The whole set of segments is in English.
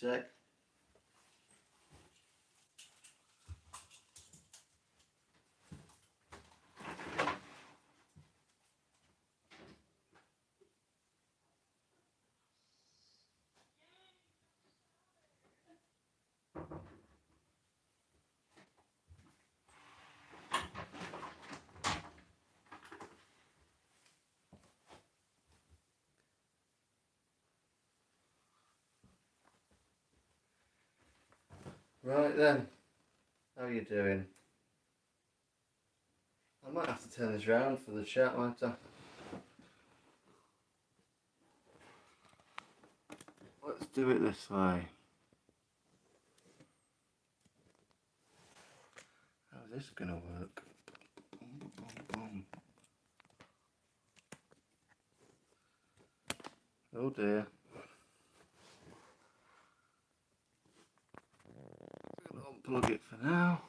sec. Right then, how are you doing? I might have to turn this round for the chat, might I? Let's do it this way. How's this gonna work? Boom, boom, boom. Oh dear. I'm gonna unplug it for now.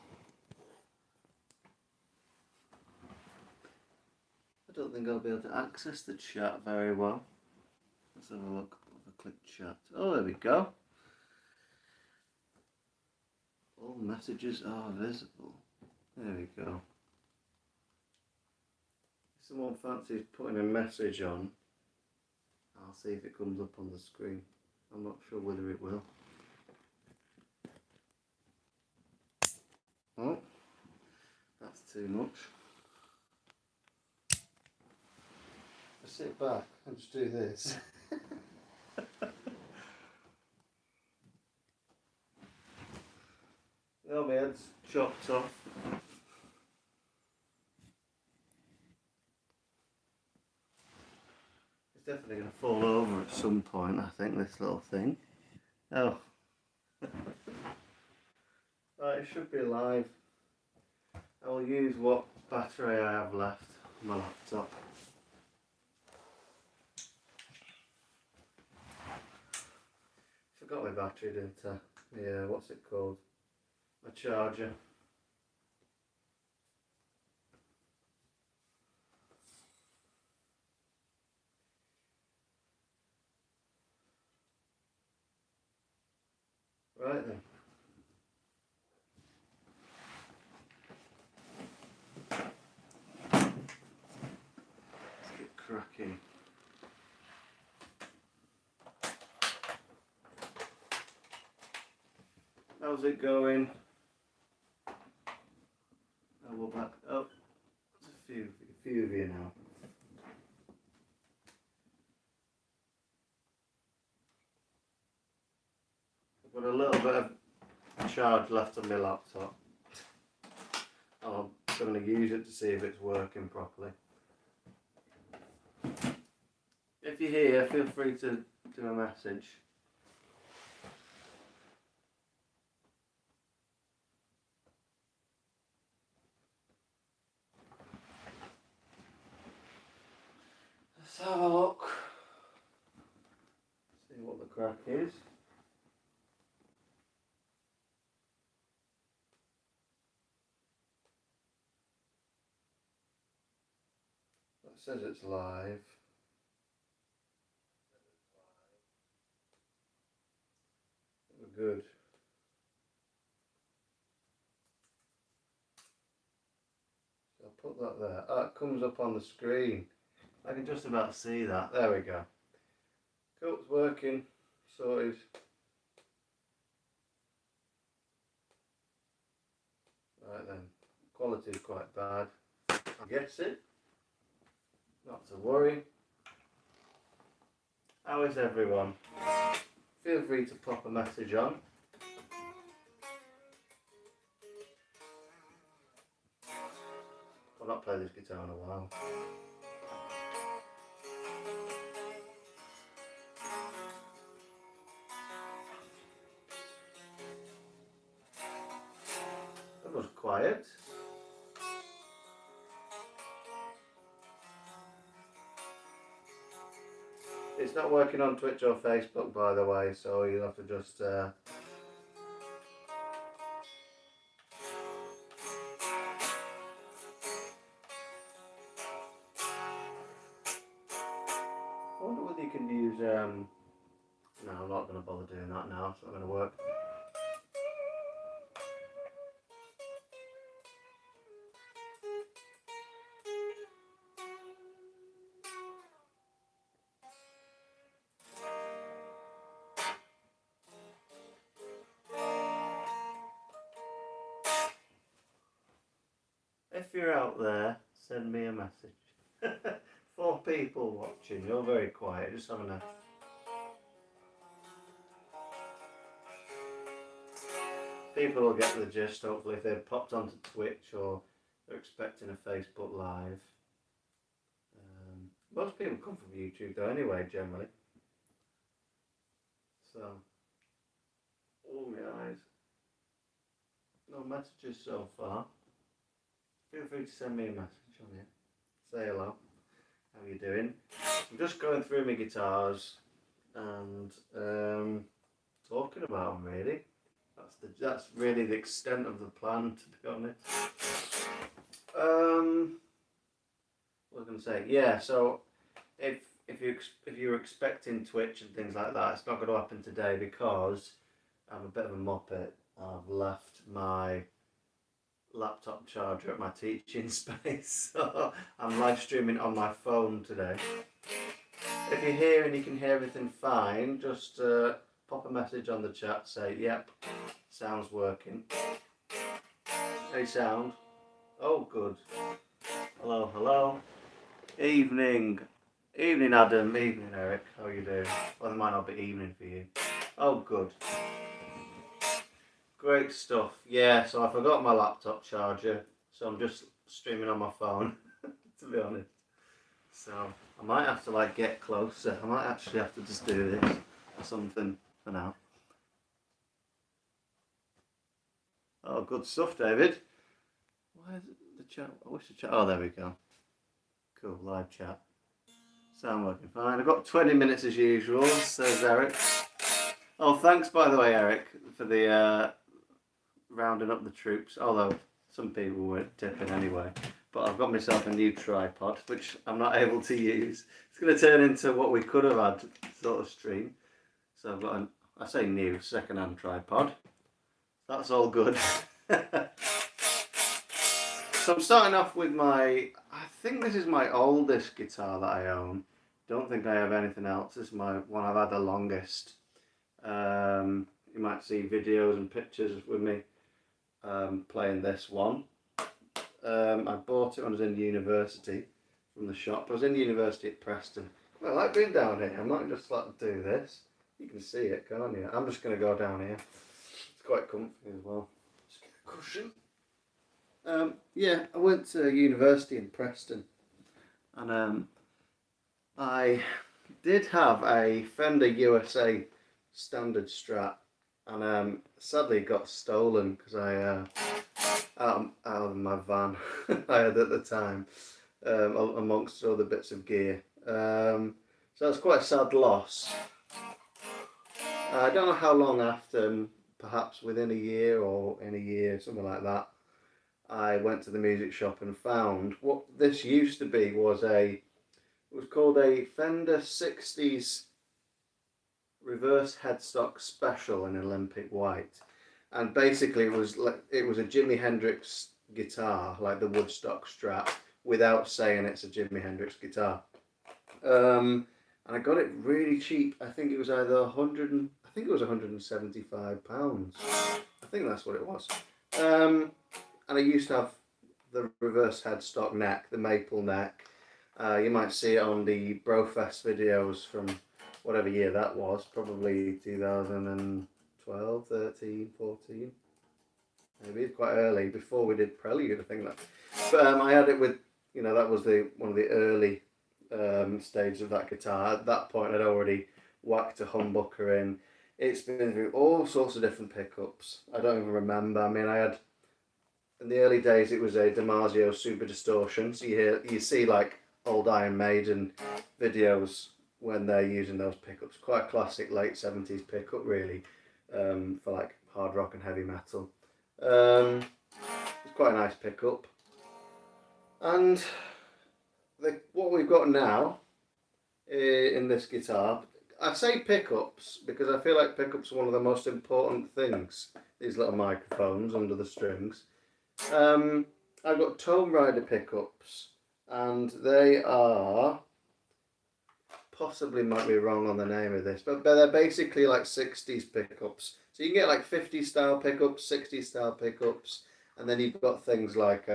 I don't think I'll be able to access the chat very well. Let's have a look. Have a click chat. Oh, there we go. All messages are visible. There we go. If someone fancies putting a message on, I'll see if it comes up on the screen. I'm not sure whether it will. Oh, that's too much. I sit back and just do this. Oh, my head's chopped off. It's definitely going to fall over at some point, I think, this little thing. Oh. Right, it should be live. I will use what battery I have left on my laptop. Forgot my battery, didn't I? Yeah, what's it called? My charger. Right then. Let's get cracking. How's it going? Oh, we're back. Oh, there's a few of you now. I've got a little bit of charge left on my laptop. I'm going to use it to see if it's working properly. If you're here, feel free to do a message. Let's have a look. See what the crack is. It says it's live. We're good. So I'll put that there. Oh, it comes up on the screen. I can just about see that. There we go. Cool, it's working. Sorted. Right then. Quality is quite bad. I guess it. Not to worry. How is everyone? Feel free to pop a message on. I've not played this guitar in a while. That was quiet. It's not working on Twitch or Facebook, by the way, so you'll have to just I wonder whether you can use No, I'm not going to bother doing that now. It's not going to work. If you're out there, send me a message. 4 people watching. You're very quiet. Just having a... People will get the gist, hopefully, if they've popped onto Twitch or they're expecting a Facebook Live. Most people come from YouTube though anyway, generally. So, oh my eyes. No messages so far. Feel free to send me a message on here. Say hello. How you doing? I'm just going through my guitars and talking about them really. That's really the extent of the plan, to be honest. What was I going to say? Yeah, so if you're expecting Twitch and things like that, it's not going to happen today because I'm a bit of a muppet. I've left my laptop charger at my teaching space, so I'm live streaming on my phone today. If you're here and you can hear everything fine, just pop a message on the chat, say yep, sound's working. Hey sound. Oh good. Hello, hello. Evening Adam, evening Eric, how are you doing? Well, it might not be evening for you. Oh good. Great stuff. Yeah, so I forgot my laptop charger, so I'm just streaming on my phone, to be honest. So I might have to like get closer. I might actually have to just do this or something for now. Oh, good stuff, David. Why is it the chat? I wish the chat. Oh, there we go. Cool, live chat. Sound working fine. I've got 20 minutes as usual, says Eric. Oh, thanks by the way, Eric, for the rounding up the troops. Although some people weren't tipping anyway. But I've got myself a new tripod, which I'm not able to use. It's going to turn into what we could have had sort of stream. So I've got I say new, second-hand tripod. That's all good. So I'm starting off with I think this is my oldest guitar that I own. Don't think I have anything else. This is my one I've had the longest. You might see videos and pictures with me playing this one. I bought it when I was in university from the shop. I was in university at Preston. Well, I like being down here. I might just like to do this. You can see it, can't you? I'm just going to go down here. It's quite comfy as well. Just get a cushion. Yeah, I went to university in Preston, and I did have a Fender USA standard Strat, and sadly it got stolen because I out of my van I had at the time, amongst other bits of gear. So that's quite a sad loss. I don't know how long after, perhaps within a year or in a year, something like that, I went to the music shop and found what this used to be was it was called a Fender 60s reverse headstock special in Olympic white, and basically it was a Jimi Hendrix guitar, like the Woodstock Strat, without saying it's a Jimi Hendrix guitar. And I got it really cheap. I think it was either £175. I think that's what it was. And I used to have the reverse headstock neck, the maple neck. You might see it on the Brofest videos from whatever year that was, probably 2012, 13, 14. Maybe it's quite early, before we did Prelude, I think that. But I had it with, that was one of the early stages of that guitar. At that point, I'd already whacked a humbucker in. It's been through all sorts of different pickups. I don't even remember. I mean, in the early days, it was a DiMarzio Super Distortion. So you see like old Iron Maiden videos when they're using those pickups. Quite a classic late 70s pickup, really, for like hard rock and heavy metal. It's quite a nice pickup. And what we've got now in this guitar, I say pickups because I feel like pickups are one of the most important things. These little microphones under the strings. Um, I've got Tone Rider pickups, and they are possibly might be wrong on the name of this, but they're basically like 60s pickups. So you can get like 50 style pickups, 60 style pickups, and then you've got things like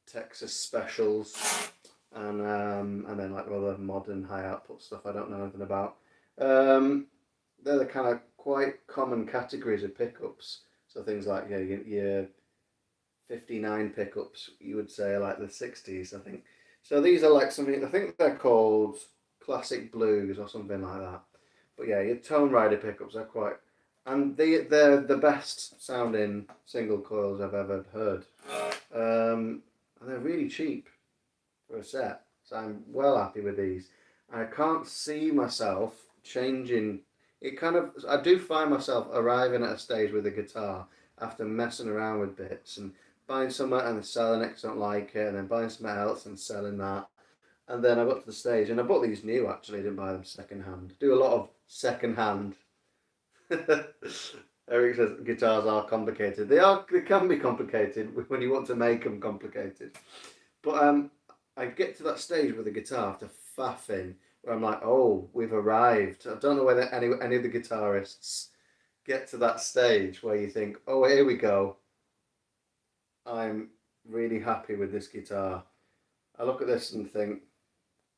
Texas specials and then like other modern high output stuff I don't know anything about. Um, they're the kind of quite common categories of pickups. So things like your 59 pickups, you would say, like the 60s, I think. So these are like something, I think they're called classic blues or something like that. But yeah, your Tone Rider pickups are quite, and they're the best sounding single coils I've ever heard. And they're really cheap for a set. So I'm well happy with these. I can't see myself changing. It kind of, I do find myself arriving at a stage with a guitar after messing around with bits and buying something and selling it because I don't like it, and then buying something else and selling that. And then I got to the stage, and I bought these new actually, didn't buy them second hand. Do a lot of second hand. Eric says guitars are complicated. They can be complicated when you want to make them complicated. But I get to that stage with the guitar after faffing where I'm like, oh, we've arrived. I don't know whether any of the guitarists get to that stage where you think, oh, here we go. I'm really happy with this guitar. I look at this and think,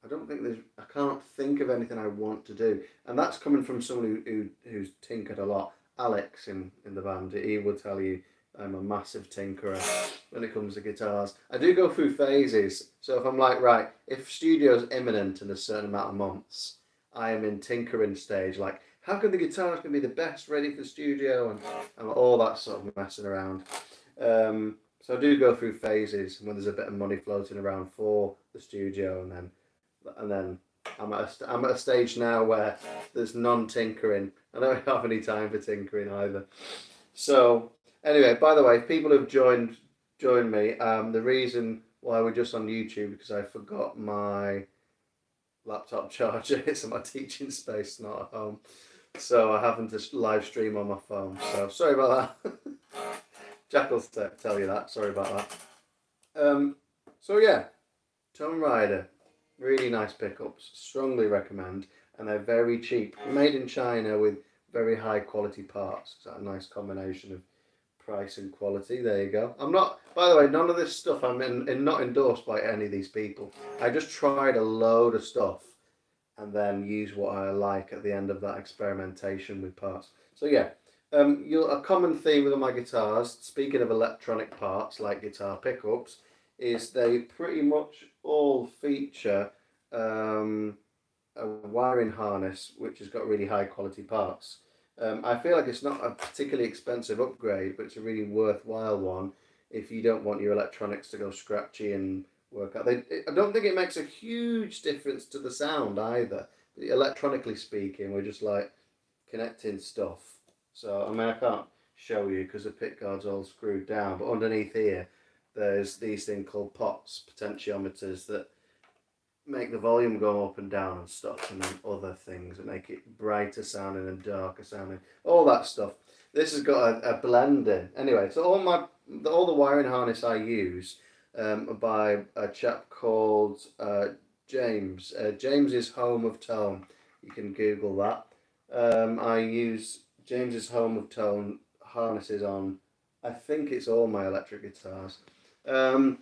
I can't think of anything I want to do. And that's coming from someone who's tinkered a lot. Alex in the band, he will tell you I'm a massive tinkerer when it comes to guitars. I do go through phases. So if I'm like, right, if studio's imminent in a certain amount of months, I am in tinkering stage. Like, how can the guitars can be the best ready for studio and all that sort of messing around. So I do go through phases when there's a bit of money floating around for the studio, and then I'm at a stage now where there's non-tinkering. I don't have any time for tinkering either. So anyway, by the way, if people have joined me, the reason why we're just on YouTube because I forgot my laptop charger. It's in my teaching space, not at home. So I haven't to live stream on my phone. So sorry about that. Jack will tell you that. Sorry about that. So yeah, Tone Rider, really nice pickups. Strongly recommend, and they're very cheap. Made in China with very high quality parts. So a nice combination of price and quality. There you go. I'm not. By the way, none of this stuff I'm not endorsed by any of these people. I just tried a load of stuff and then use what I like at the end of that experimentation with parts. So yeah, a common theme with all my guitars, speaking of electronic parts like guitar pickups, is they pretty much all feature a wiring harness which has got really high quality parts. I feel like it's not a particularly expensive upgrade, but it's a really worthwhile one if you don't want your electronics to go scratchy and work out. I don't think it makes a huge difference to the sound either. Electronically speaking, we're just like connecting stuff. So, I mean, I can't show you because the pickguard's all screwed down, but underneath here, there's these things called pots, potentiometers, that make the volume go up and down and stuff, and then other things that make it brighter sounding and darker sounding, all that stuff. This has got a blend in. Anyway, so all the wiring harness I use by a chap called James. James's Home of Tone. You can Google that. I use James's Home of Tone harnesses on, I think it's all my electric guitars.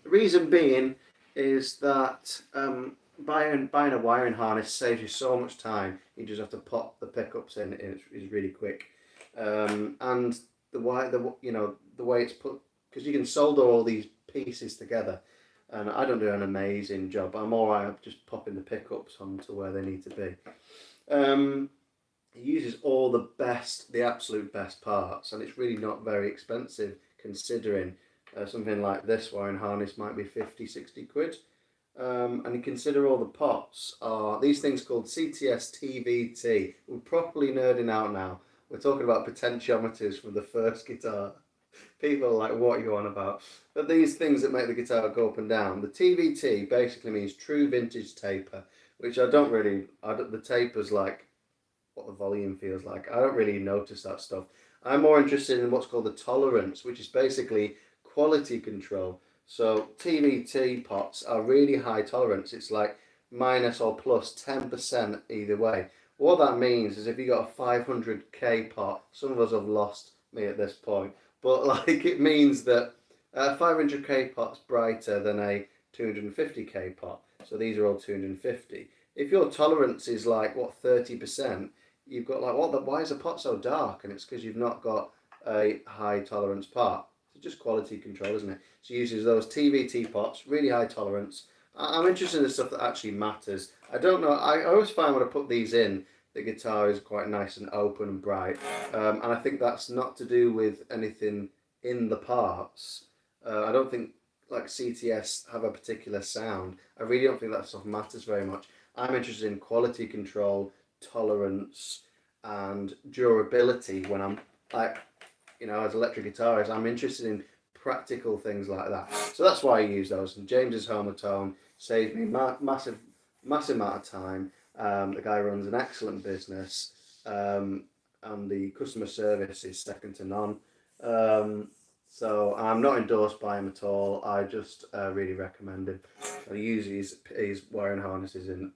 Reason being is that buying a wiring harness saves you so much time. You just have to pop the pickups in. It's really quick, and the way it's put, because you can solder all these pieces together, and I don't do an amazing job. I'm alright. I'm just popping the pickups onto where they need to be. It uses all the absolute best parts, and it's really not very expensive considering something like this wiring harness might be 50-60 quid. And you consider all the pots are these things called CTS TVT. We're properly nerding out now. We're talking about potentiometers from the first guitar. People are like, what are you on about? But these things that make the guitar go up and down. The TVT basically means true vintage taper, which I don't really. The taper's like what the volume feels like. I don't really notice that stuff. I'm more interested in what's called the tolerance, which is basically quality control. So TVT pots are really high tolerance. It's like minus or plus 10% either way. What that means is if you got a 500k pot, some of us have lost me at this point, but like it means that a 500k pot's brighter than a 250k pot. So these are all 250. If your tolerance is like what 30%, you've got like why is a pot so dark? And it's because you've not got a high tolerance pot. It's just quality control, isn't it? So it uses those TVT pots, really high tolerance. I'm interested in the stuff that actually matters. I don't know. I always find when I put these in, the guitar is quite nice and open and bright, and I think that's not to do with anything in the parts. I don't think like CTS have a particular sound. I really don't think that stuff matters very much. I'm interested in quality control, tolerance, and durability when I'm like, as electric guitarist, I'm interested in practical things like that. So that's why I use those. And James's Homertone saves me massive amount of time. The guy runs an excellent business, and the customer service is second to none. So I'm not endorsed by him at all. I just really recommend him. I use his wiring harnesses in,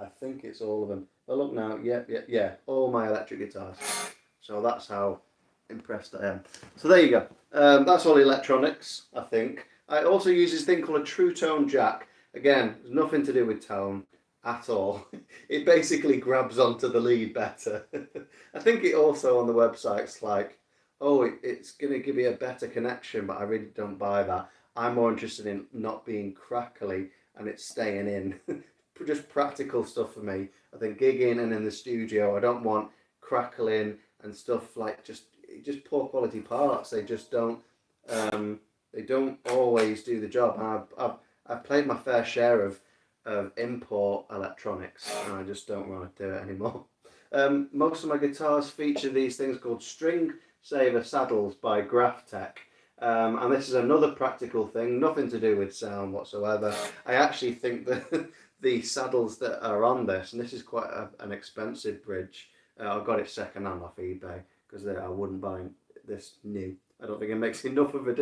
I think it's all of them. Oh, look now, yeah, all my electric guitars. So that's how impressed I am. So there you go. That's all electronics, I think. I also use this thing called a true tone jack. Again, there's nothing to do with tone at all. It basically grabs onto the lead better. I think it also on the website's like, oh, it's going to give you a better connection, but I really don't buy that. I'm more interested in not being crackly and it's staying in. Just practical stuff for me. I think gigging and in the studio, I don't want crackling and stuff like just poor quality parts. They just don't always do the job. And I've played my fair share of import electronics, and I just don't want to do it anymore. Most of my guitars feature these things called string saver saddles by Graphtec. And this is another practical thing, nothing to do with sound whatsoever. I actually think that the saddles that are on this, and this is quite an expensive bridge. I got it second hand off eBay because I wouldn't buy this new. I don't think it makes enough of a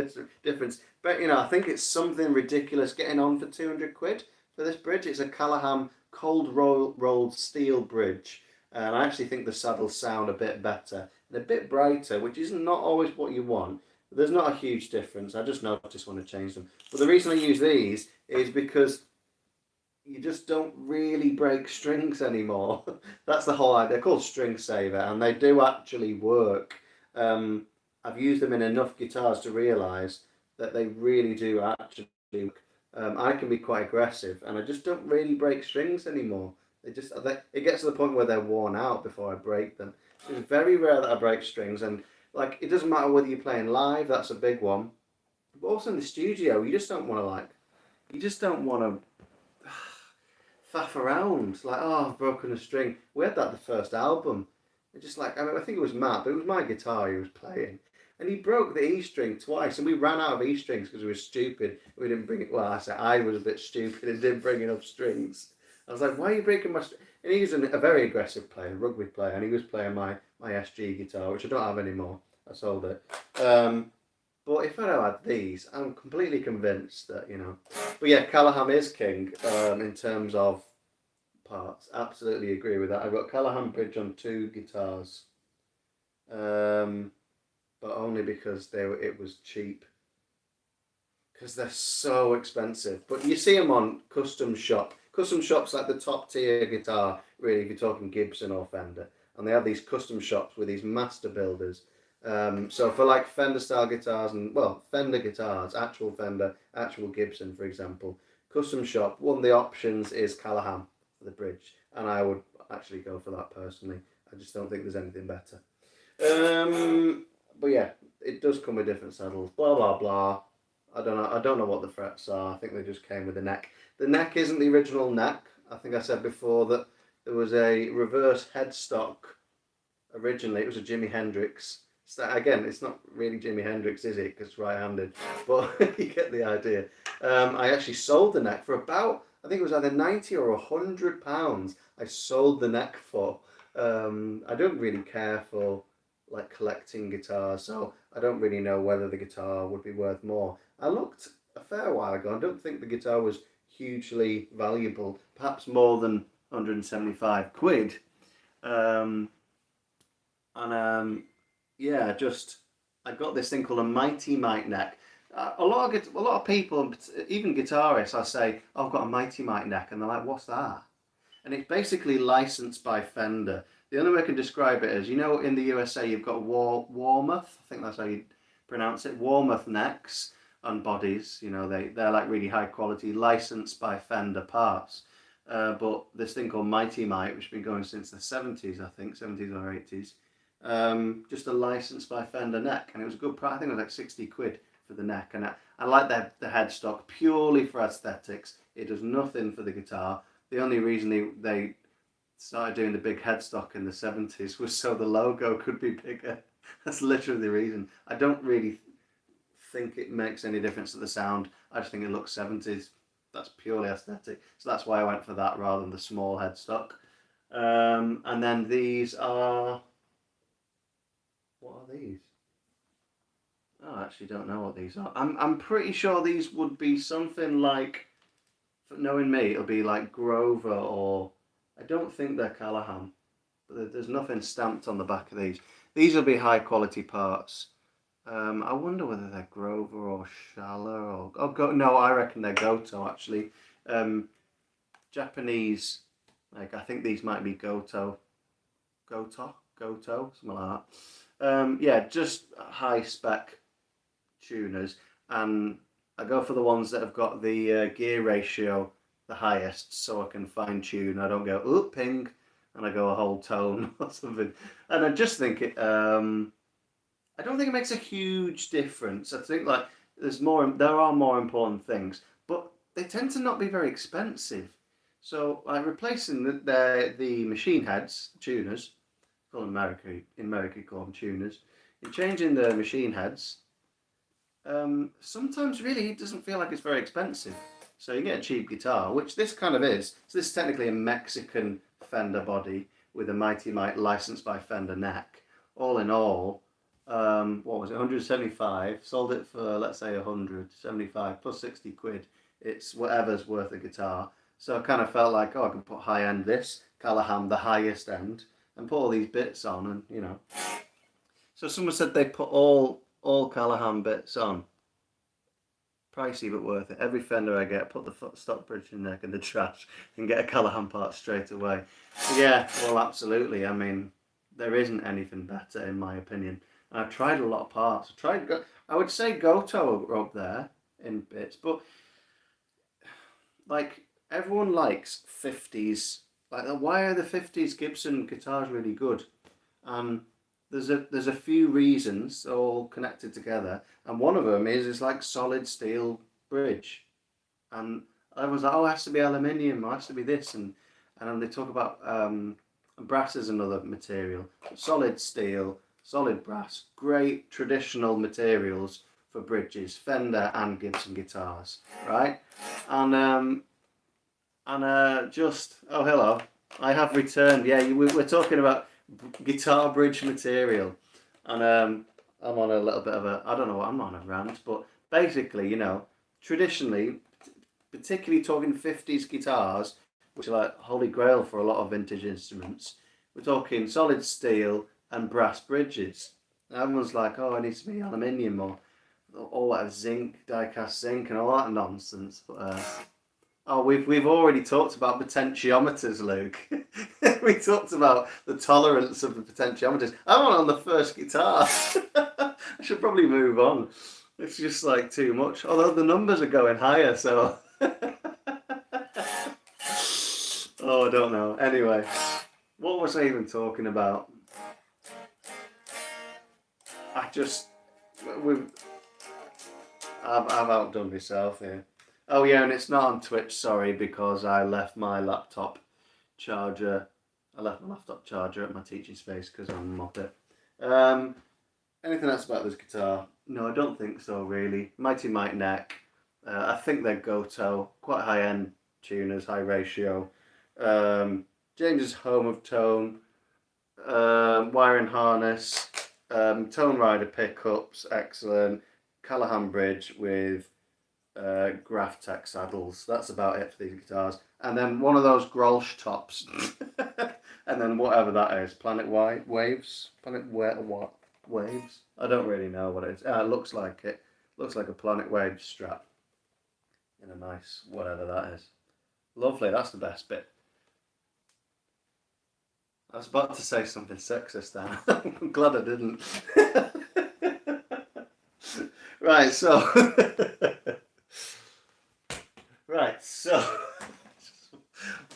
difference. But I think it's something ridiculous getting on for 200 quid for this bridge. It's a Callahan cold rolled steel bridge. And I actually think the saddles sound a bit better and a bit brighter, which is not always what you want. There's not a huge difference. I just noticed want to change them. But the reason I use these is because you just don't really break strings anymore. That's the whole idea. They're called string saver, and they do actually work. I've used them in enough guitars to realise that they really do actually work. I can be quite aggressive, and I just don't really break strings anymore. It gets to the point where they're worn out before I break them. It's very rare that I break strings, and like it doesn't matter whether you're playing live. That's a big one, but also in the studio, you just don't want to faff around like, oh, I've broken a string. We had that the first album. It just like, I think it was Matt, but it was my guitar he was playing, and he broke the E string twice, and we ran out of E strings because we were stupid. We didn't bring it. Well, I said I was a bit stupid and didn't bring enough strings. I was like, why are you breaking my string? And he was a very aggressive player, rugby player, and he was playing my SG guitar, which I don't have anymore. I sold it. But if I don't had these, I'm completely convinced that, But yeah, Callahan is king in terms of parts. Absolutely agree with that. I've got Callahan bridge on 2 guitars, but only because it was cheap. Because they're so expensive. But you see them on custom shops like the top tier guitar, really, if you're talking Gibson or Fender. And they have these custom shops with these master builders. So for like Fender style guitars Fender guitars, actual Fender, actual Gibson, for example, custom shop, one of the options is Callahan for the bridge. And I would actually go for that personally. I just don't think there's anything better. But yeah, it does come with different saddles, blah, blah, blah. I don't know what the frets are. I think they just came with the neck. The neck isn't the original neck. I think I said before that there was a reverse headstock originally. It was a Jimi Hendrix. So again, it's not really Jimi Hendrix, is it? Because it's right-handed. But you get the idea. I actually sold the neck for about I think it was either 90 or £100 I sold the neck for. I don't really care for like collecting guitars, so I don't really know whether the guitar would be worth more. I looked a fair while ago. I don't think the guitar was hugely valuable, perhaps more than 175 quid. Um, and yeah, just I got this thing called a Mighty Mite neck. A lot of people, even guitarists, I say, oh, I've got a Mighty Mite neck, and they're like, "What's that?" And it's basically licensed by Fender. The only way I can describe it is, you know, in the USA you've got Warmoth, I think that's how you pronounce it, Warmoth necks and bodies. You know, they're like really high quality, licensed by Fender parts. But this thing called Mighty Mite, which has been going since the 70s, I think, 70s or 80s, just a license by Fender neck, and it was a good price. I think it was like 60 quid for the neck, and I like the headstock purely for aesthetics. It does nothing for the guitar. The only reason they started doing the big headstock in the 70s was so the logo could be bigger. That's literally the reason. I don't really think it makes any difference to the sound. I just think it looks 70s. That's purely aesthetic. So that's why I went for that rather than the small headstock. And then these are... What are these? Oh, I actually don't know what these are. I'm pretty sure these would be something like, knowing me, it'll be like Grover, or I don't think they're Callahan, but there's nothing stamped on the back of these. These will be high quality parts. I wonder whether they're Grover or Schaller or no, I reckon they're Goto actually. Japanese, like I think these might be Goto, something like that. Yeah, just high spec tuners, and I go for the ones that have got the gear ratio the highest, so I can fine tune. I don't go ping, and I go a whole tone or something. And I just think it. I don't think it makes a huge difference. I think like there are more important things, but they tend to not be very expensive. So like replacing the machine heads, tuners, call them in America you call them tuners, and changing the machine heads. Sometimes really it doesn't feel like it's very expensive. So you get a cheap guitar, which this kind of is. So this is technically a Mexican Fender body with a Mighty Mite licensed by Fender neck. All in all, what was it, 175, sold it for, let's say, 175 plus 60 quid. It's whatever's worth a guitar. So I kind of felt like, oh, I can put high end this, Callahan, the highest end, and put all these bits on, and you know. So someone said they put all Callahan bits on. Pricey but worth it. Every Fender I get, put the stock bridge in neck in the trash and get a Callahan part straight away. Yeah, well, absolutely. I mean, there isn't anything better in my opinion. And I've tried a lot of parts. I would say Goto are up there in bits, but like everyone likes 50s. Like, why are the 50s Gibson guitars really good? There's a few reasons all connected together, and one of them is it's like solid steel bridge, and I was like, oh, it has to be aluminium, it has to be this, and then they talk about brass is another material, solid steel, solid brass, great traditional materials for bridges, Fender and Gibson guitars, right? And just oh hello, I have returned. Yeah, we're talking about guitar bridge material, and I'm on a little bit of a, I don't know what I'm on a rant, but basically, you know, traditionally, particularly talking 50s guitars, which are like holy grail for a lot of vintage instruments, we're talking solid steel and brass bridges. And everyone's like, oh, it needs to be aluminium or whatever, zinc, die-cast zinc, and all that nonsense. But oh, we've already talked about potentiometers, Luke. We talked about the tolerance of the potentiometers. I'm on the first guitar. I should probably move on. It's just like too much. Although the numbers are going higher, so oh, I don't know. Anyway, what was I even talking about? I just I've outdone myself here. Oh yeah, and it's not on Twitch, sorry, because I left my laptop charger. I left my laptop charger at my teaching space because I'm a muppet. Anything else about this guitar? No, I don't think so, really. Mighty Mite neck. I think they're Goto, quite high end tuners, high ratio. James's Home of Tone, wiring harness, Tone Rider pickups, excellent. Callahan bridge with Graph-Tech saddles. That's about it for these guitars. And then one of those Grolsch tops. And then whatever that is, Planet Waves? What? Waves? I don't really know what it is. It looks like it. Looks like a Planet Waves strap. In a nice, whatever that is. Lovely, that's the best bit. I was about to say something sexist then. I'm glad I didn't. Right, so... Right, so...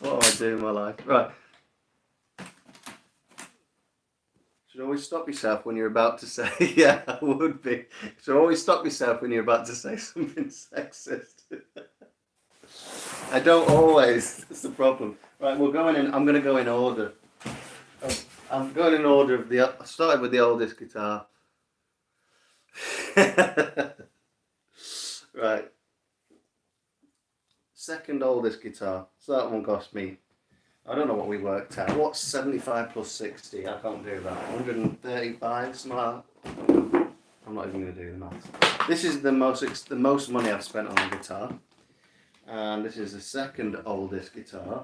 What am I doing in my life? Right. Should always stop yourself when you're about to say... Yeah, I would be. Should always stop yourself when you're about to say something sexist. I don't always. That's the problem. Right, we're going in... I'm going to go in order. I'm going in order of the... I started with the oldest guitar. Right. Second oldest guitar. So that one cost me... I don't know what we worked out. What's 75 plus 60? I can't do that. 135, something like that. I'm not even going to do the maths. This is the most money I've spent on a guitar. And this is the second oldest guitar.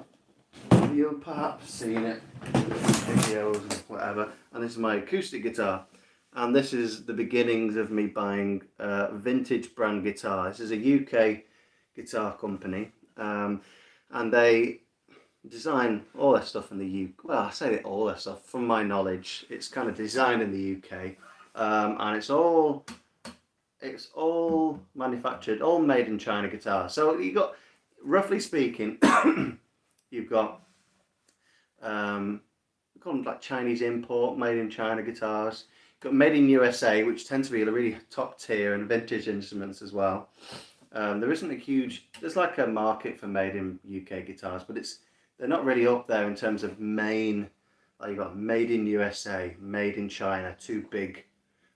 You've perhaps seen it in videos and whatever. And this is my acoustic guitar. And this is the beginnings of me buying vintage brand guitar. This is a UK guitar company. And they design all their stuff in the UK. Well, I say all their stuff, from my knowledge, it's kind of designed in the UK. And it's all manufactured, all made in China guitars. So you got, roughly speaking, you've got we call them like Chinese import, made in China guitars. You've got made in USA, which tend to be the really top tier, and vintage instruments as well. There isn't a huge, there's like a market for made in UK guitars, but they're not really up there in terms of main. Like you've got made in USA, made in China, too big.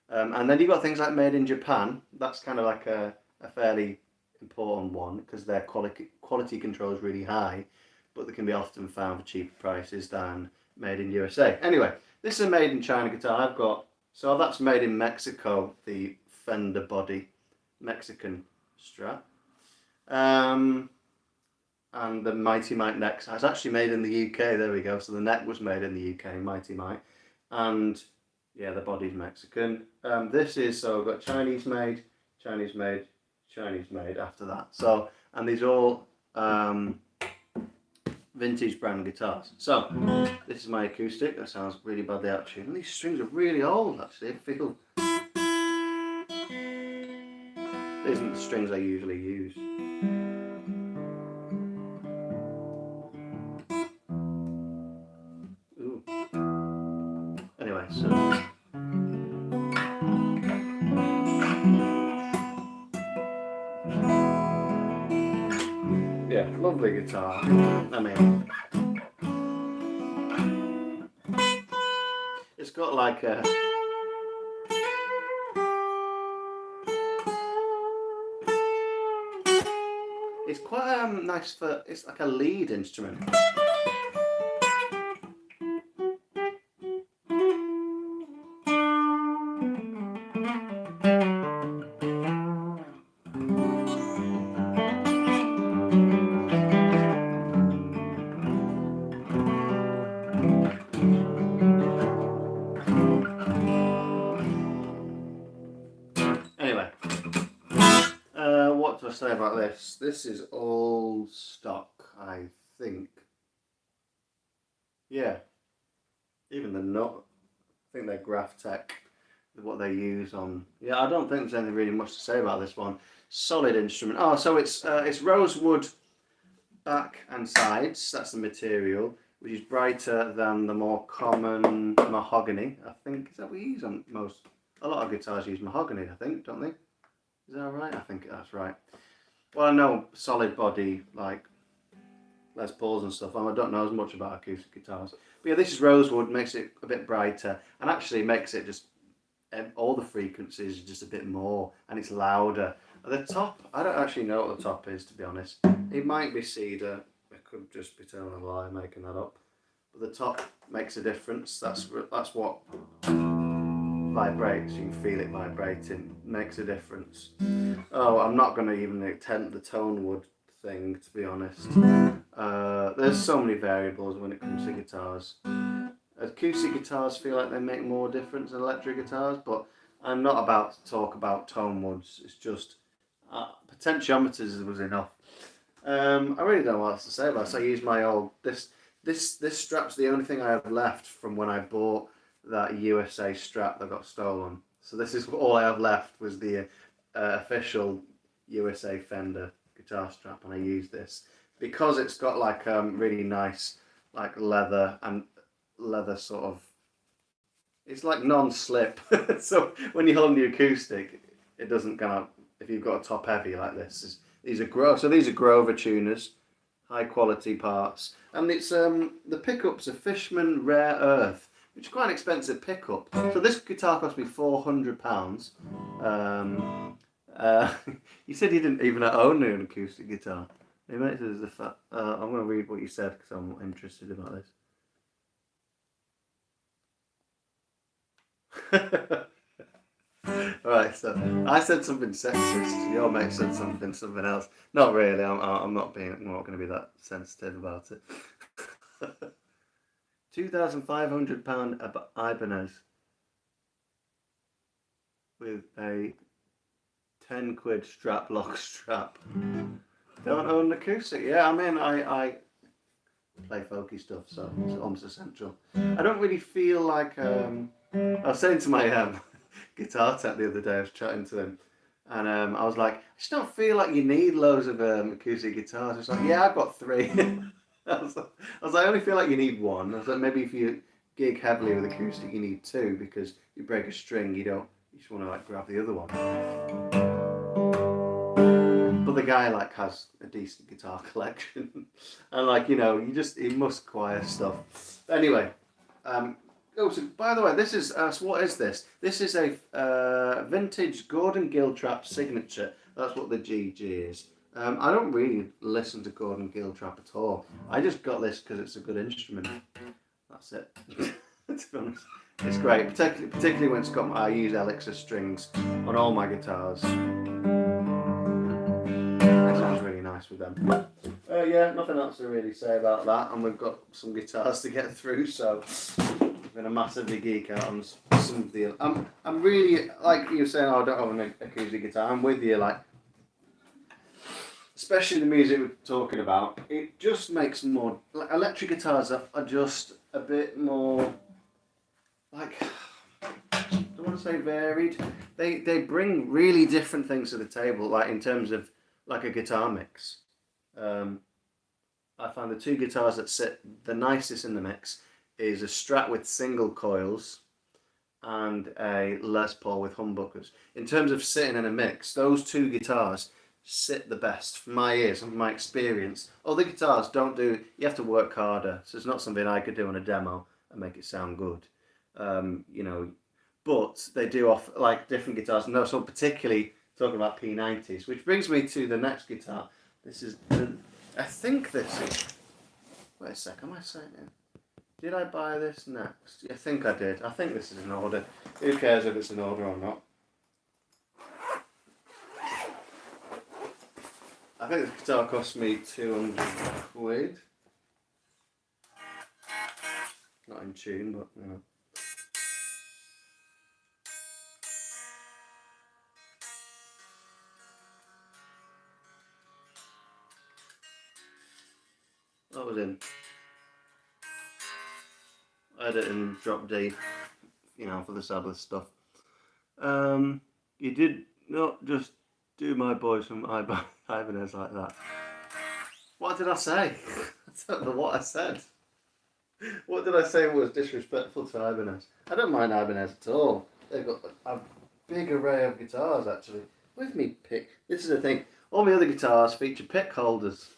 And then you've got things like made in Japan. That's kind of like a fairly important one because their quality control is really high, but they can be often found for cheaper prices than made in USA. Anyway, this is a made in China guitar I've got. So that's made in Mexico, the Fender body, Mexican Strat. And the Mighty Mite neck is actually made in the UK. There we go. So the neck was made in the UK, Mighty Mite, and yeah, the body's Mexican. This is, so I've got Chinese made, Chinese made, Chinese made after that. So, and these are all vintage brand guitars. So this is my acoustic. That sounds really badly out of tune. And these strings are really old actually. I feel these aren't the strings I usually use. Ooh. Anyway, so yeah, lovely guitar. I mean, it's got like a it's quite nice for, it's like a lead instrument. Anyway, what do I say about this? This is all stock, I think. Yeah, even the nut. I think they're Graph-Tech, what they use on. Yeah, I don't think there's anything really much to say about this one. Solid instrument. Oh, so it's rosewood back and sides. That's the material, which is brighter than the more common mahogany. I think, is that what we use on most? A lot of guitars use mahogany, I think, don't they? Is that right? I think that's right. Well, I know solid body, like Les Pauls and stuff. I don't know as much about acoustic guitars. But yeah, this is rosewood, makes it a bit brighter, and actually makes it just, all the frequencies just a bit more, and it's louder. The top, I don't actually know what the top is, to be honest. It might be cedar. It could just be telling a lie, making that up. But the top makes a difference. That's what vibrates. You can feel it vibrating. Makes a difference. Oh, I'm not going to even attempt the tone wood thing, to be honest. There's so many variables when it comes to guitars. Acoustic guitars feel like they make more difference than electric guitars, but I'm not about to talk about tone woods. It's just potentiometers was enough. I really don't know what else to say about this. I use my old this strap's the only thing I have left from when I bought that USA strap that got stolen. So this is all I have left was the official USA Fender guitar strap, and I use this because it's got like really nice like leather sort of. It's like non-slip, so when you're holding the acoustic, it doesn't kind of. If you've got a top heavy like this, these are Grover tuners, high quality parts, and it's the pickups are Fishman Rare Earth, which is quite an expensive pickup. So this guitar cost me £400. You said you didn't even own an acoustic guitar. I'm going to read what you said because I'm interested about this. Right, so I said something sexist. Your mate said something else. Not really. I'm not going to be that sensitive about it. £2,500 Ibanez with a £10 strap lock strap. Don't own an acoustic. Yeah, I mean I play folky stuff, so it's almost essential. I don't really feel like I was saying to my guitar tech the other day. I was chatting to him, and I was like, I just don't feel like you need loads of acoustic guitars. It's like, yeah, I've got 3. I was like, I only feel like you need 1. I was like, maybe if you gig heavily with acoustic, you need 2 because you break a string, you just want to like grab the other one. But the guy like has a decent guitar collection, and like he must acquire stuff. Anyway, oh, so by the way, this is so what is this? This is a vintage Gordon Giltrap signature. That's what the GG is. I don't really listen to Gordon Giltrap at all. I just got this because it's a good instrument. That's it. To be honest, it's great, particularly when I use Elixir strings on all my guitars. It sounds really nice with them. Yeah, nothing else to really say about that, and we've got some guitars to get through, so I'm gonna massively geek out on some of the. I'm really like you were saying. Oh, I don't have an acoustic guitar. I'm with you, like. Especially the music we're talking about, it just makes more. Like electric guitars are just a bit more. Like, I don't want to say varied. They bring really different things to the table. Like in terms of like a guitar mix. I find the 2 guitars that sit the nicest in the mix is a Strat with single coils and a Les Paul with humbuckers. In terms of sitting in a mix, those 2 guitars sit the best from my ears and from my experience. Other guitars don't do. You have to work harder, so it's not something I could do on a demo and make it sound good. But they do offer like different guitars, and also particularly talking about P90s, which brings me to the next guitar. This is I think this is. Wait a sec, am I saying it? Did I buy this next? I think I did. I think this is an order. Who cares if it's an order or not? I think this guitar cost me £200. Not in tune, but you know. That was in. I had it in drop D, for the Sabbath stuff. You did not just do my boys from Ibanez like that. What did I say? I don't know what I said. What did I say was disrespectful to Ibanez? I don't mind Ibanez at all. They've got a big array of guitars actually. Where's me pick? This is the thing. All my other guitars feature pick holders.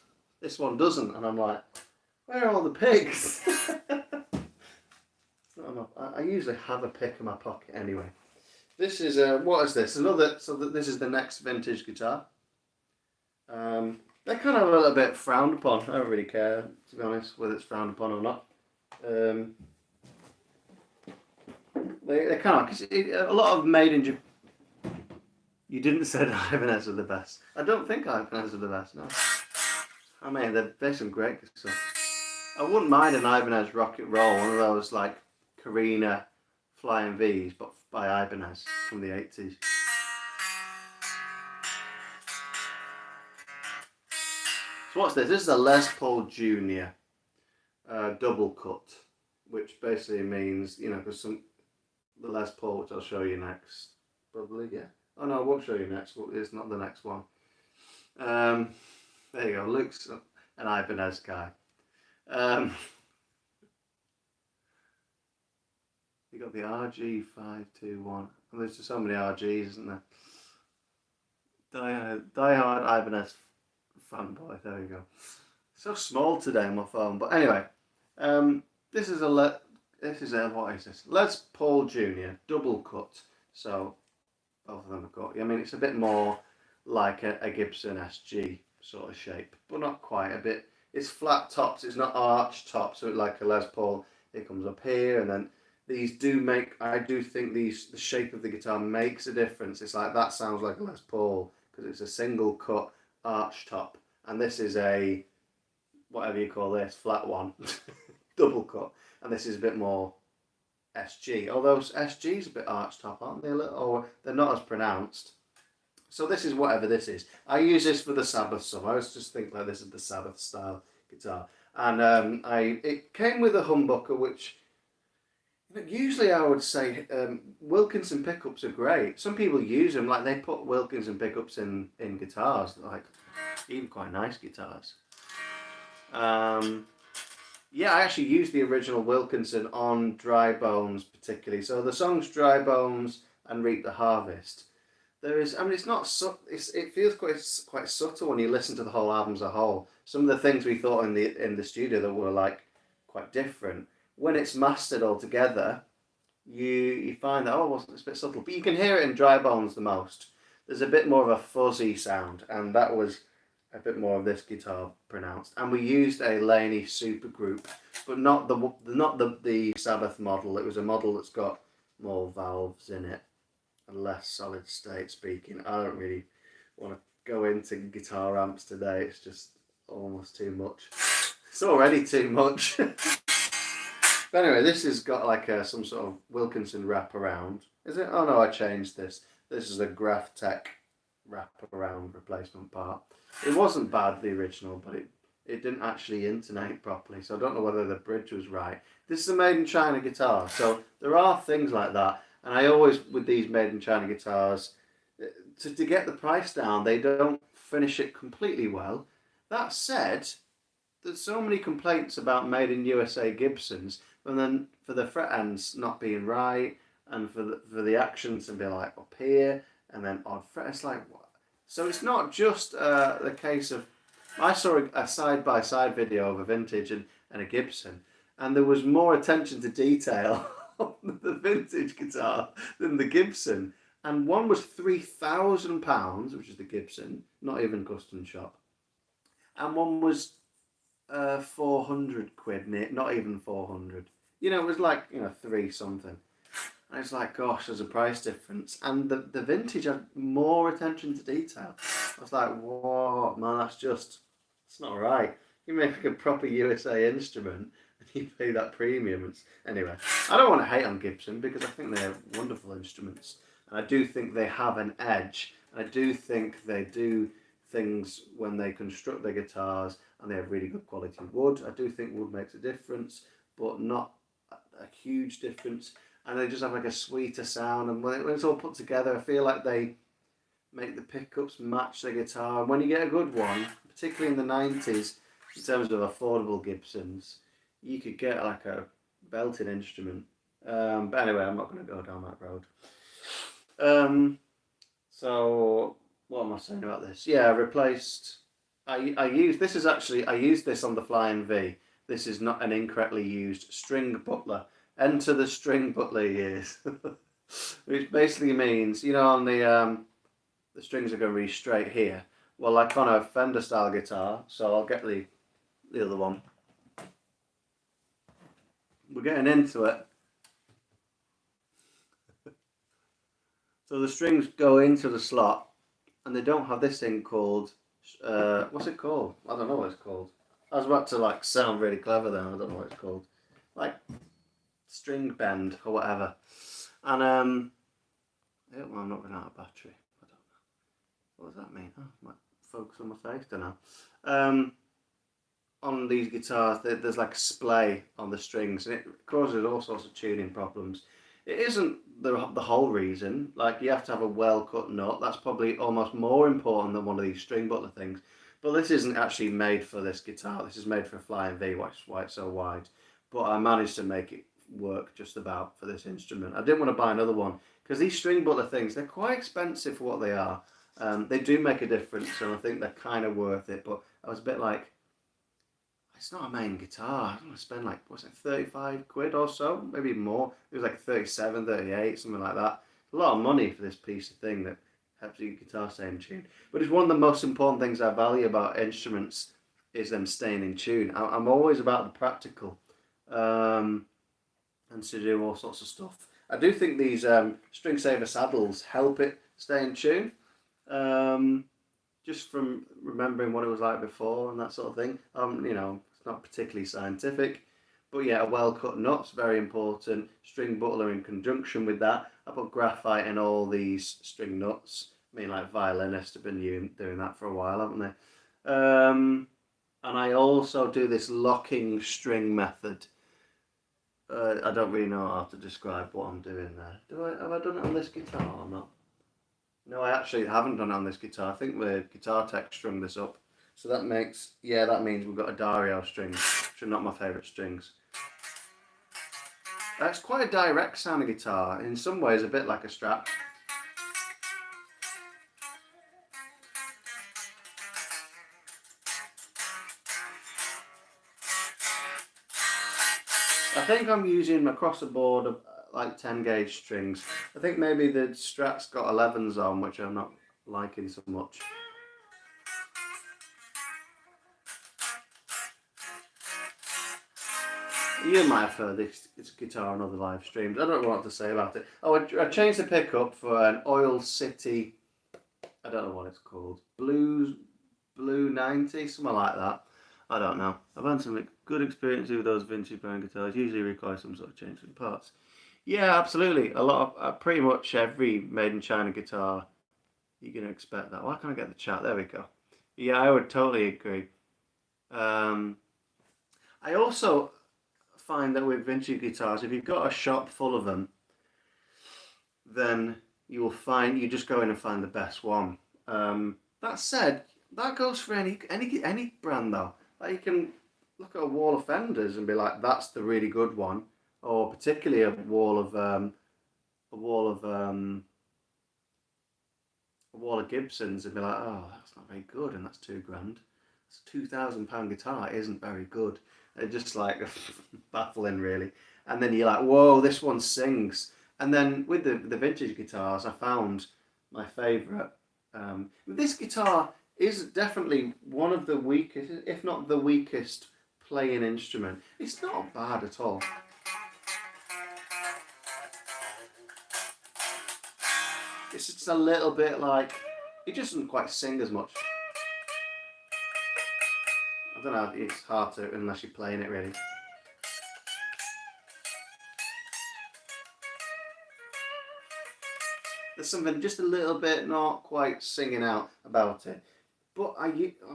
This one doesn't, and I'm like, where are all the picks? It's not enough. I usually have a pick in my pocket anyway. This is what is this? Another. So this is the next vintage guitar. They're kind of a little bit frowned upon. I don't really care, to be honest, whether it's frowned upon or not. Um, they kind of, because a lot of made in Japan. You didn't say that Ibanez are the best. I don't think Ibanez are the best, no. I mean, there's some great stuff. I wouldn't mind an Ibanez Rocket Roll, one of those like Carina Flying V's, but by Ibanez from the 80s. So what's this? This is a Les Paul Junior double cut, which basically means, you know, because the Les Paul, which I'll show you next, probably, yeah. Oh no, I won't show you next. It's not the next one. There you go. Luke's an Ibanez guy. You got the RG521. And there's just so many RGs, isn't there? Die-hard Ibanez fanboy. There you go. So small today on my phone, but anyway, this is a what is this? Les Paul Junior double cut. So both of them are cut. I mean, it's a bit more like a Gibson SG sort of shape, but not quite. A bit. It's flat tops. It's not arched tops. So like a Les Paul, it comes up here, and then these do make. I do think the shape of the guitar makes a difference. It's like that sounds like a Les Paul because it's a single cut arch top, and this is a whatever you call this flat one, double cut, and this is a bit more SG. Although SG's a bit arch top, aren't they? A little, or they're not as pronounced. So this is whatever this is. I use this for the Sabbath stuff. I always just think like this is the Sabbath style guitar, and it came with a humbucker, which usually I would say Wilkinson pickups are great. Some people use them, like they put Wilkinson pickups in guitars, like even quite nice guitars. Yeah, I actually used the original Wilkinson on Dry Bones particularly. So the songs Dry Bones and Reap the Harvest. There is, I mean, it's not it feels quite subtle when you listen to the whole album as a whole. Some of the things we thought in the studio that were like quite different. When it's mastered all together, you find that it's a bit subtle, but you can hear it in Dry Bones the most. There's a bit more of a fuzzy sound, and that was a bit more of this guitar pronounced. And we used a Laney supergroup, but not the Sabbath model. It was a model that's got more valves in it and less solid state speaking. I don't really want to go into guitar amps today. It's just almost too much. It's already too much. But anyway, this has got like some sort of Wilkinson wraparound. Is it? Oh no, I changed this. This is a Graph Tech wraparound replacement part. It wasn't bad, the original, but it didn't actually intonate properly, so I don't know whether the bridge was right. This is a made in China guitar, so there are things like that. And I always, with these made in China guitars, to get the price down, they don't finish it completely well. That said, there's so many complaints about made in USA Gibsons, and then for the fret ends not being right, and for the action to be like up here, and then odd fret. It's like, what? So it's not just the case of. I saw a side-by-side video of a vintage and a Gibson, and there was more attention to detail on the vintage guitar than the Gibson. And one was £3,000, which is the Gibson, not even custom shop, and one was 400 quid, not even 400. You know, it was like, you know, 3 something. And it's like, gosh, there's a price difference. And the vintage had more attention to detail. I was like, whoa, man, it's not right. You make a proper USA instrument and you pay that premium. Anyway, I don't want to hate on Gibson because I think they're wonderful instruments. And I do think they have an edge. And I do think they do things when they construct their guitars and they have really good quality wood. I do think wood makes a difference, but not a huge difference. And they just have like a sweeter sound. And when it's all put together, I feel like they make the pickups match the guitar. And when you get a good one, particularly in the 90s, in terms of affordable Gibsons, you could get like a belted instrument. But anyway, I'm not going to go down that road. So what am I saying about this? Yeah, I replaced. I used this on the Flying V. This is not an incorrectly used string butler. Enter the string butler years. which basically means, you know, on the strings are going to be straight here. Well, like on a Fender style guitar, so I'll get the other one. We're getting into it. So the strings go into the slot, and they don't have this thing called, what's it called? I don't know what it's called. I was about to like sound really clever then. I don't know what it's called. Like string bend or whatever. And well, I'm not running out of battery. I don't know. What does that mean? Oh, I might focus on my face. Don't know. On these guitars, there's like a splay on the strings, and it causes all sorts of tuning problems. It isn't the whole reason. Like you have to have a well cut nut. That's probably almost more important than one of these string butler things. But this isn't actually made for this guitar. This is made for a Flying V, which is why it's so wide. But I managed to make it work just about for this instrument. I didn't want to buy another one because these string butler things, they're quite expensive for what they are. They do make a difference, and I think they're kind of worth it. But I was a bit like, it's not a main guitar. I don't want to spend like, what's it, 35 quid or so? Maybe more. It was like 37, 38, something like that. A lot of money for this piece of thing that helps your guitar stay in tune. But it's one of the most important things I value about instruments is them staying in tune. I'm always about the practical and to do all sorts of stuff. I do think these string saver saddles help it stay in tune. Just from remembering what it was like before and that sort of thing. You know, it's not particularly scientific, but yeah, a well-cut nut's very important. String butler in conjunction with that. I put graphite in all these string nuts. I mean, like violinists have been doing that for a while, haven't they? And I also do this locking string method. I don't really know how to describe what I'm doing there. Have I done it on this guitar or not? No, I actually haven't done it on this guitar. I think the guitar tech strung this up. So that means we've got a Dario string, which are not my favourite strings. It's quite a direct sounding guitar. In some ways, a bit like a Strat. I think I'm using across the board like 10 gauge strings. I think maybe the Strat's got 11s on, which I'm not liking so much. You might have heard this guitar on other live streams. I don't know what to say about it. Oh, I changed the pickup for an Oil City, I don't know what it's called, Blue 90, something like that. I don't know. I've had some good experiences with those vintage brand guitars. Usually require some sort of change in parts. Yeah, absolutely. A lot of pretty much every made in China guitar, you're gonna expect that. Why can't I get the chat? There we go. Yeah, I would totally agree. Um, I also find that with vintage guitars, if you've got a shop full of them, then you will find you just go in and find the best one. That said, that goes for any brand though. Like you can look at a wall of Fenders and be like, that's the really good one, or particularly a wall of Gibsons and be like, oh, that's not very good, and that's £2,000. It's a £2,000 guitar. It isn't very good. They're just like baffling, really. And then you're like, whoa, this one sings. And then with the vintage guitars, I found my favourite. This guitar is definitely one of the weakest, if not the weakest, playing instrument. It's not bad at all. It's just a little bit like, it just doesn't quite sing as much. I don't know, it's hard to, unless you're playing it really. There's something just a little bit not quite singing out about it. But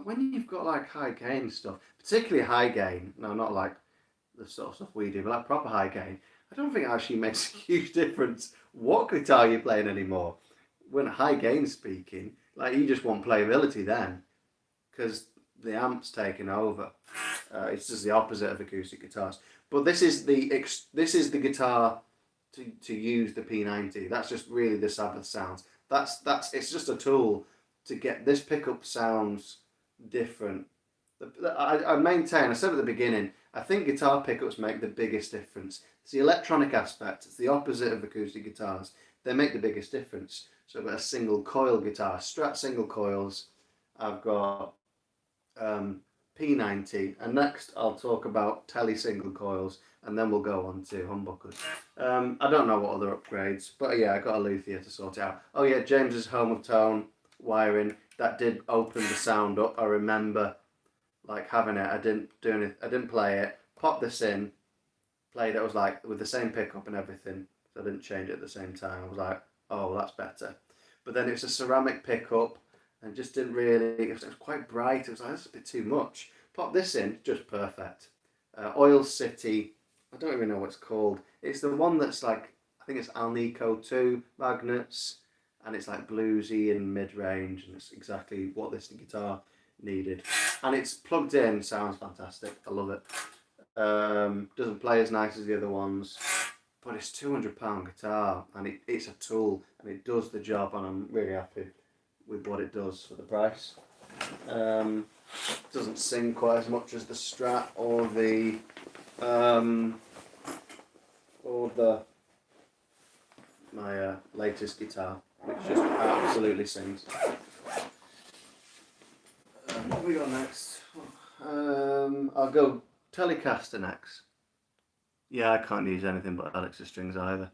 when you've got like high gain stuff, particularly high gain, no, not like the sort of stuff we do, but like proper high gain, I don't think it actually makes a huge difference what guitar you're playing anymore. When high gain speaking, like you just want playability then, because the amp's taken over. It's just the opposite of acoustic guitars. But this is the guitar to use the P90. That's just really the Sabbath sounds. It's just a tool to get this pickup sounds different I maintain, I said at the beginning, I think guitar pickups make the biggest difference. It's the electronic aspect, it's the opposite of acoustic guitars. They make the biggest difference. So I've got a single coil guitar, Strat single coils. I've got P90, and next I'll talk about Tele single coils, and then we'll go on to humbuckers. I don't know what other upgrades, but yeah, I got a luthier to sort it out. Oh yeah, James's Home of Tone wiring, that did open the sound up. I remember like having it. I didn't do anything. I didn't play it. Popped this in, played it. I was like with the same pickup and everything. So I didn't change it at the same time. I was like, oh, that's better. But then it was a ceramic pickup, and just didn't really. It was quite bright. It was like, that's a bit too much. Pop this in, just perfect. Oil City. I don't even know what it's called. It's the one that's like, I think it's Alnico 2 magnets, and it's like bluesy and mid range, and it's exactly what this guitar needed. And it's plugged in, sounds fantastic. I love it. Doesn't play as nice as the other ones, but it's £200 guitar, and it's a tool, and it does the job, and I'm really happy with what it does for the price. Doesn't sing quite as much as the Strat or the my latest guitar, which just absolutely sings. What have we got next? I'll go Telecaster next. Yeah, I can't use anything but Alexa strings either.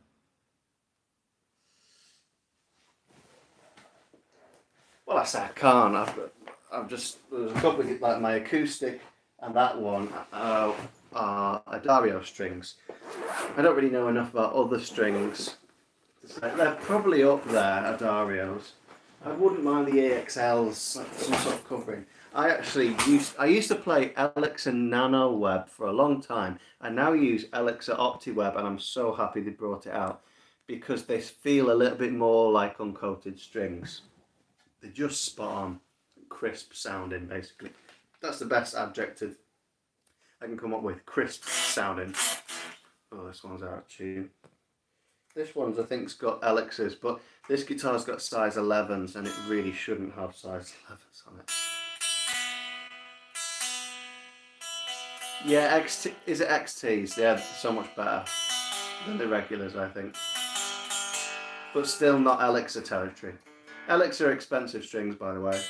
Well, I say I can't. There's a couple of, like my acoustic and that one are Dario strings. I don't really know enough about other strings. They're probably up there, Adarios. I wouldn't mind the AXLs, like some sort of covering. I used to play Alexa Nano Web for a long time. I now use Alexa OptiWeb, and I'm so happy they brought it out because they feel a little bit more like uncoated strings. They're just spot on, crisp sounding, basically. That's the best adjective I can come up with. Crisp sounding. Oh, this one's out of tune. This one's, I think, has got Alexas, but this guitar's got size 11s, and it really shouldn't have size 11s on it. Yeah, is it XTs? Yeah, so much better than the regulars, I think. But still not Alexa territory. Alexa are expensive strings, by the way.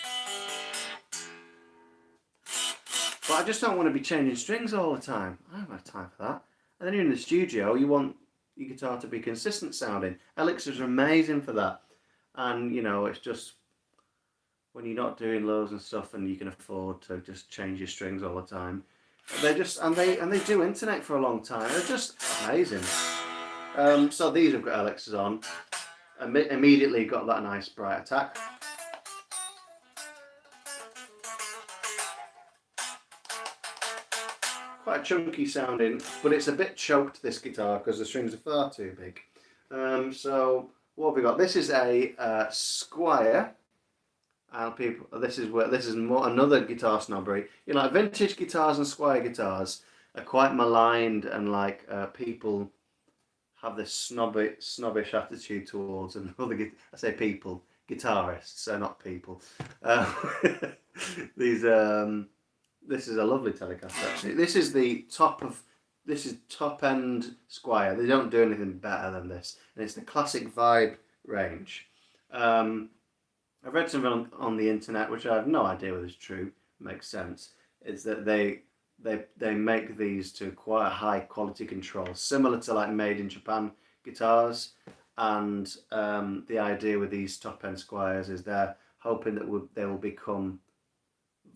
But I just don't want to be changing strings all the time. I don't have time for that. And then you're in the studio, you want your guitar to be consistent sounding. Alexas are amazing for that. And, you know, it's just when you're not doing lows and stuff and you can afford to just change your strings all the time. They just, and they do internet for a long time. They're just amazing. So these have got Alexas on. Immediately got that nice bright attack. Quite chunky sounding, but it's a bit choked, this guitar, because the strings are far too big. So what have we got? This is a Squire, and this is more another guitar snobbery. You know, like vintage guitars and Squire guitars are quite maligned, and like people have this snobbish attitude towards another. I say people, guitarists, so not people. These. This is a lovely Telecaster, actually. This is top end Squire. They don't do anything better than this, and it's the classic vibe range. I've read something on the internet, which I have no idea whether it's true. Makes sense. Is that they make these to quite a high quality control, similar to like made in Japan guitars. And the idea with these top end Squires is they're hoping that they will become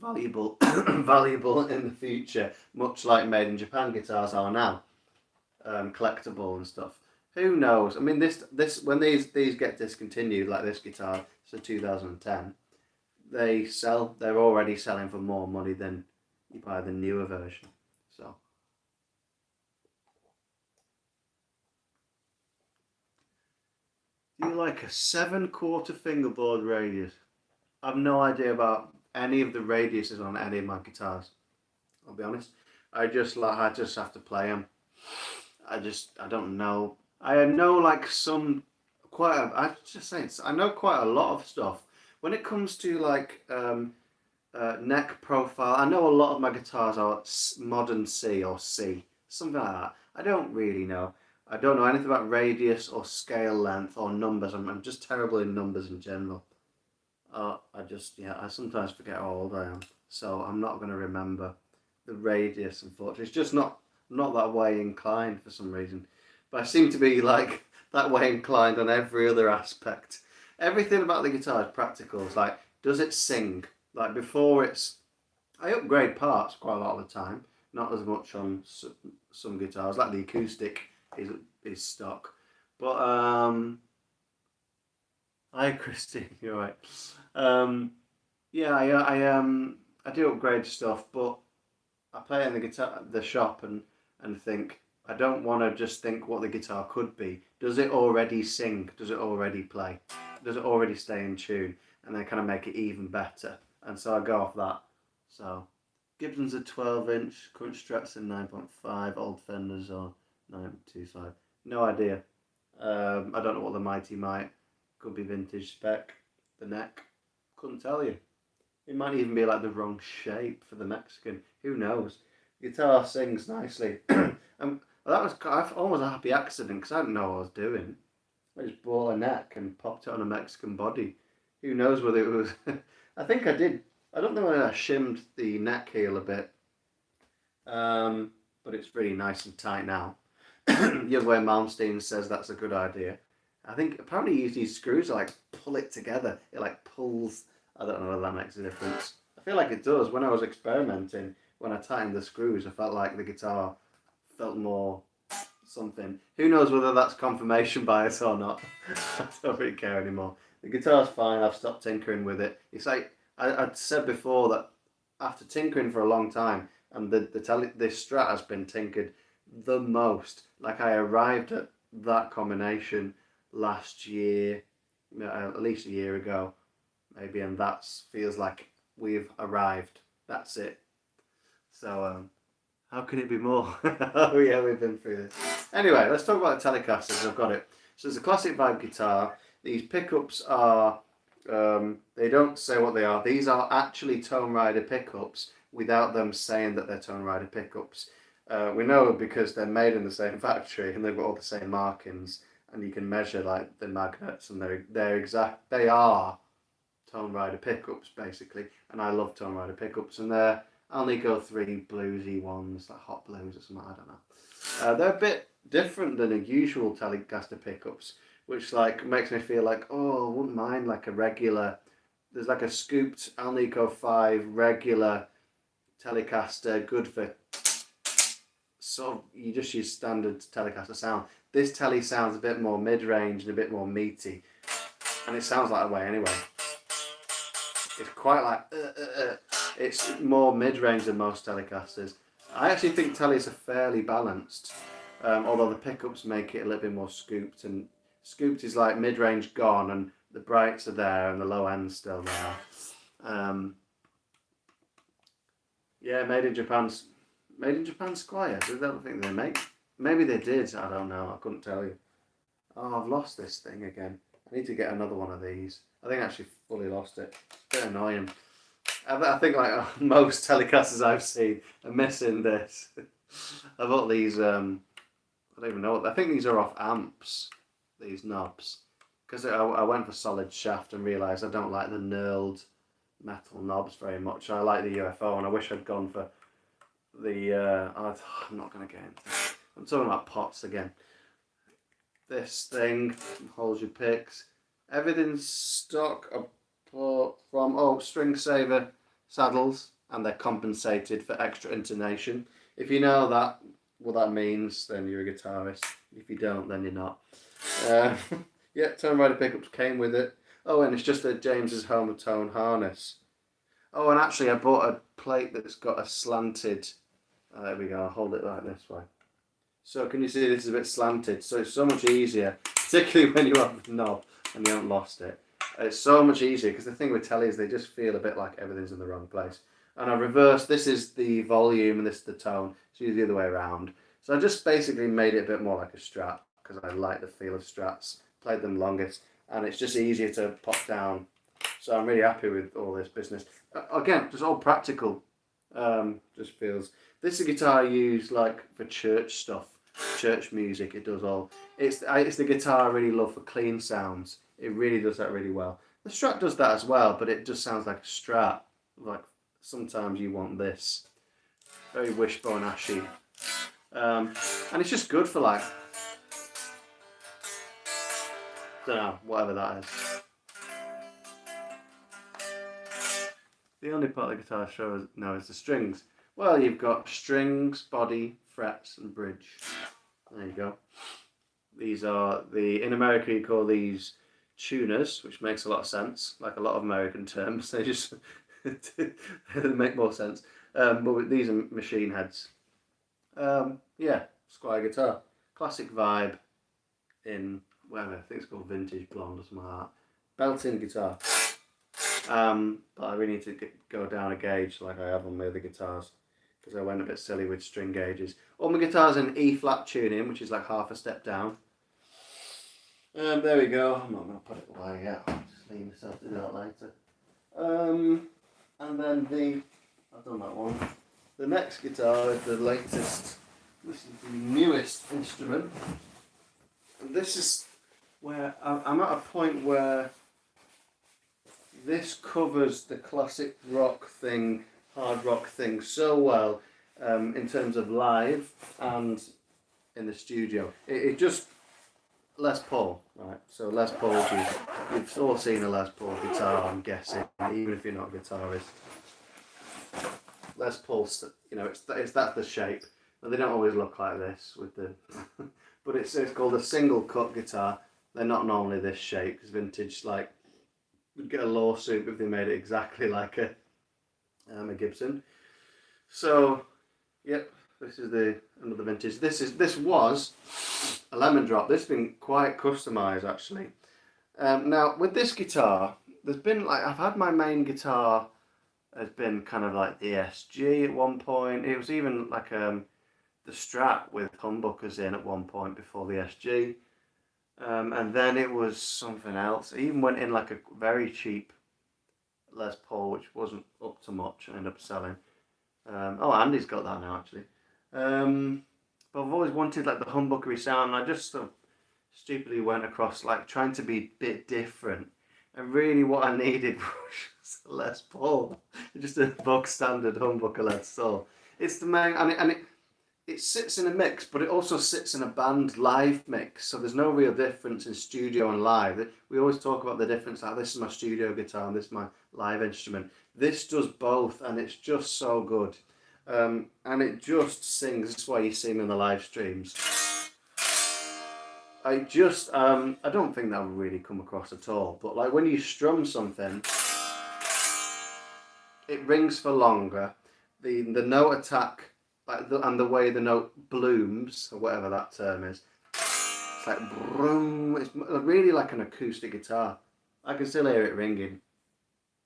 valuable in the future, much like made in Japan guitars are now, collectible and stuff. Who knows? I mean, this when these get discontinued, like this guitar, it's a 2010. They're already selling for more money than you buy the newer version. So do you like a 7/4 fingerboard radius? I've no idea about any of the radiuses on any of my guitars. I'll be honest. I just have to play them. I don't know. I know like I know quite a lot of stuff. When it comes to like neck profile. I know a lot of my guitars are modern C or C, something like that. I don't really know. I don't know anything about radius or scale length or numbers. I'm just terrible in numbers in general. I sometimes forget how old I am, so I'm not going to remember the radius. Unfortunately, it's just not that way inclined for some reason. But I seem to be like that way inclined on every other aspect. Everything about the guitar is practical. It's like, does it sing? Like before, I upgrade parts quite a lot of the time. Not as much on some guitars, like the acoustic is stock. But hi Christine, you're right. Um, yeah, I do upgrade stuff, but I play in the shop, and think I don't want to just think what the guitar could be. Does it already sing? Does it already play? Does it already stay in tune? And then kind of make it even better. And so I go off that. So Gibson's a 12-inch, current Strats in 9.5, old Fenders are 9.25. No idea. I don't know what the Mighty Might could be vintage spec. The neck, couldn't tell you. It might even be like the wrong shape for the Mexican. Who knows? The guitar sings nicely. That was almost a happy accident because I didn't know what I was doing. I just bought a neck and popped it on a Mexican body. Who knows whether it was... I think I did. I don't know whether I shimmed the neck heel a bit. But it's really nice and tight now. The other way Malmsteen says that's a good idea. I think apparently you use these screws to like pull it together. It like pulls. I don't know whether that makes a difference. I feel like it does. When I was experimenting, when I tightened the screws, I felt like the guitar felt more something. Who knows whether that's confirmation bias or not? I don't really care anymore. The guitar's fine. I've stopped tinkering with it. It's like I'd said before that after tinkering for a long time, and this Strat has been tinkered the most. Like I arrived at that combination last year, at least a year ago, maybe, and that feels like we've arrived. That's it. So how can it be more? Oh yeah, we've been through this. Anyway, let's talk about the Telecasters. I've got it. So it's a classic vibe guitar. These pickups are, they don't say what they are. These are actually Tone Rider pickups without them saying that they're Tone Rider pickups. We know because they're made in the same factory and they've got all the same markings, and you can measure like the magnets, and they are Tone Rider pickups basically. And I love Tone Rider pickups, and they're Alnico 3 bluesy ones, like hot blues or something, I don't know. They're a bit different than a usual Telecaster pickups, which like makes me feel like, oh, I wouldn't mind like a regular, there's like a scooped Alnico 5 regular Telecaster, good for sort of, you just use standard Telecaster sound. This Tele sounds a bit more mid-range and a bit more meaty, and it sounds like that way anyway. It's quite like, it's more mid-range than most Telecasters. I actually think Teles are fairly balanced, although the pickups make it a little bit more scooped, and scooped is like mid-range gone and the brights are there and the low end's still there. Yeah, made in Japan Squire. I don't think they make. Maybe they did. I don't know. I couldn't tell you. Oh, I've lost this thing again. I need to get another one of these. I think I actually fully lost it. It's a bit annoying. I think like most Telecasters I've seen are missing this. I bought these. I don't even know. I think these are off amps. These knobs, because I went for solid shaft and realised I don't like the knurled metal knobs very much. I like the UFO, and I wish I'd gone for the. I'm not going to get into it. I'm talking about pots again. This thing holds your picks. Everything's stock from string saver saddles, and they're compensated for extra intonation. If you know that what that means, then you're a guitarist. If you don't, then you're not. Yeah, Tone Rider pickups came with it. Oh, and it's just a James's Home of Tone harness. Oh, and actually I bought a plate that's got a slanted... there we go, I'll hold it like this way. So can you see this is a bit slanted? So it's so much easier, particularly when you have the knob and you haven't lost it. It's so much easier, because the thing with tellies, they just feel a bit like everything's in the wrong place. And I reversed, this is the volume and this is the tone. It's usually the other way around. So I just basically made it a bit more like a Strat, because I like the feel of Strats. Played them longest, and it's just easier to pop down. So I'm really happy with all this business. Again, just all practical. Just feels. This is a guitar I use like for church stuff, church music. It does all. It's the guitar I really love for clean sounds. It really does that really well. The Strat does that as well, but it just sounds like a Strat. Like sometimes you want this. Very wishbone ashy. And it's just good for like, don't know, whatever that is. The only part of the guitar I show now is the strings. Well, you've got strings, body, frets, and bridge. There you go. These are in America you call these tuners, which makes a lot of sense. Like a lot of American terms, they just they make more sense. But these are machine heads. Yeah, Squire guitar, classic vibe in whatever. I think it's called vintage blonde or something like that. Built-in guitar. But I really need to go down a gauge like I have on my other guitars because I went a bit silly with string gauges. All my guitars in E flat tuning, which is like half a step down. There we go. I'm not going to put it away yet. I'll just leave myself to do that later. And then I've done that one. The next guitar is the latest. This is the newest instrument. And this is where I'm at a point where this covers the classic rock thing, hard rock thing so well in terms of live and in the studio. It just, Les Paul, right? So Les Paul, you've all seen a Les Paul guitar, I'm guessing, even if you're not a guitarist. Les Paul, you know, that's the shape. But they don't always look like this with the, but it's called a single cut guitar. They're not normally this shape because vintage, like, would get a lawsuit if they made it exactly like a Gibson. So, yep, this is another vintage. This was a lemon drop. This has been quite customised actually. Now with this guitar, there's been like I've had my main guitar has been kind of like the SG at one point. It was even like the Strat with humbuckers in at one point before the SG. And then it was something else. It even went in like a very cheap Les Paul, which wasn't up to much, and ended up selling. Oh, Andy's got that now, actually. But I've always wanted like the humbuckery sound, and I just sort of stupidly went across like trying to be a bit different. And really what I needed was a Les Paul. Just a bog standard humbucker Les Paul. It's the main, and it sits in a mix, but it also sits in a band live mix. So there's no real difference in studio and live. We always talk about the difference, like this is my studio guitar and this is my live instrument. This does both, and it's just so good. And it just sings. That's why you see me in the live streams. I don't think that would really come across at all. But like when you strum something, it rings for longer. The note attack. And the way the note blooms, or whatever that term is, it's like broom. It's really like an acoustic guitar. I can still hear it ringing.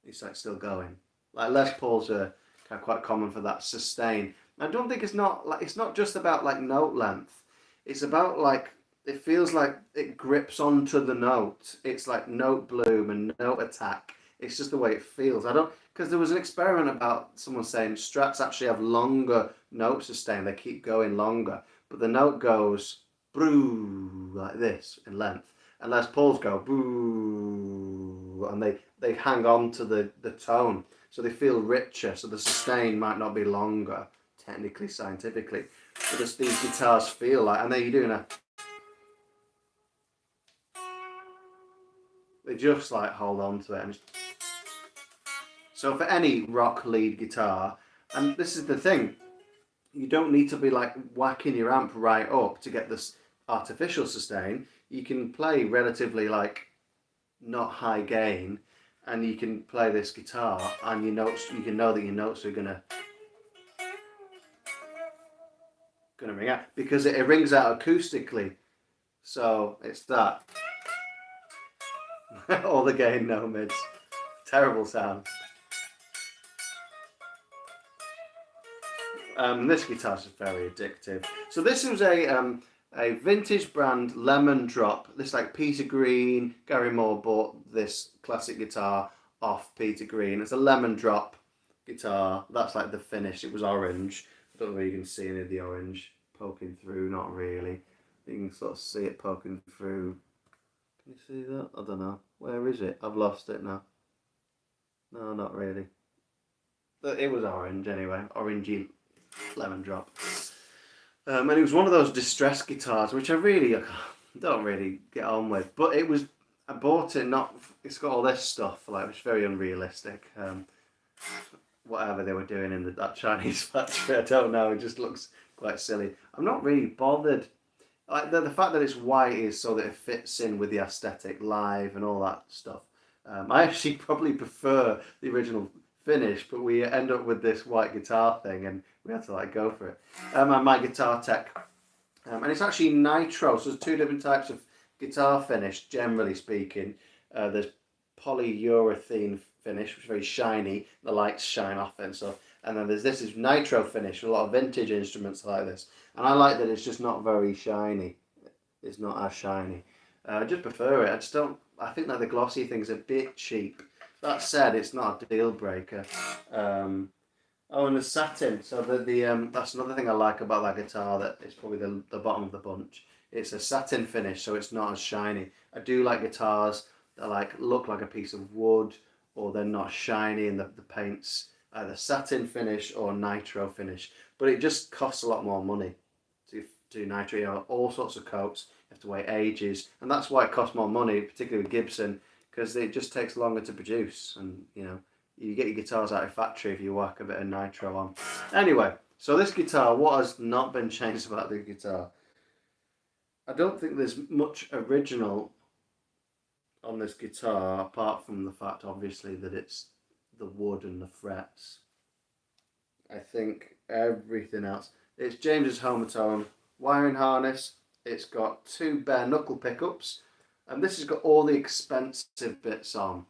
It's like still going. Like Les Pauls are kind of quite common for that sustain. I don't think it's not just about like note length. It's about like it feels like it grips onto the note. It's like note bloom and note attack. It's just the way it feels. Because there was an experiment about someone saying Strats actually have longer note sustain. They keep going longer, but the note goes broo like this in length, and Les Pauls go boo, and they hang on to the tone, so they feel richer. So the sustain might not be longer, technically, scientifically, but just these guitars feel like, and then you're doing they just like hold on to it. And so for any rock lead guitar, and this is the thing, you don't need to be like whacking your amp right up to get this artificial sustain. You can play relatively like not high gain, and you can play this guitar, and you can know that your notes are gonna ring out because it rings out acoustically. So it's that. All the gain, no mids. Terrible sound. This guitar is very addictive. So this was a vintage brand lemon drop. This like Peter Green, Gary Moore bought this classic guitar off Peter Green. It's a lemon drop guitar. That's like the finish. It was orange. I don't know if you can see any of the orange poking through. Not really. You can sort of see it poking through. Can you see that? I don't know. Where is it? I've lost it now. No, not really. It was orange anyway. Orangey lemon drop. And it was one of those distress guitars, which I really don't really get on with. But it was, I bought it not, it's got all this stuff, like, it's very unrealistic. Whatever they were doing in that Chinese factory, I don't know, it just looks quite silly. I'm not really bothered. Like the fact that it's white is so that it fits in with the aesthetic live and all that stuff. I actually probably prefer the original finish, but we end up with this white guitar thing and we had to like go for it. And my guitar tech, and it's actually nitro, so there's two different types of guitar finish, generally speaking. There's polyurethane finish, which is very shiny, the lights shine off it and stuff. And then this is nitro finish, a lot of vintage instruments like this. And I like that it's just not very shiny. It's not as shiny. I just prefer it. I just don't, I think that the glossy thing's a bit cheap. That said, it's not a deal breaker. Oh, and the satin. So that's another thing I like about that guitar. That it's probably the bottom of the bunch. It's a satin finish, so it's not as shiny. I do like guitars that like look like a piece of wood, or they're not shiny and the paint's either satin finish or nitro finish. But it just costs a lot more money to do nitro. You know, all sorts of coats. You have to wait ages, and that's why it costs more money, particularly with Gibson, because it just takes longer to produce. And you know, you get your guitars out of factory if you whack a bit of nitro on. Anyway, so this guitar, what has not been changed about the guitar? I don't think there's much original on this guitar, apart from the fact, obviously, that it's the wood and the frets. I think everything else. It's James's Homertone wiring harness. It's got two bare knuckle pickups, and this has got all the expensive bits on.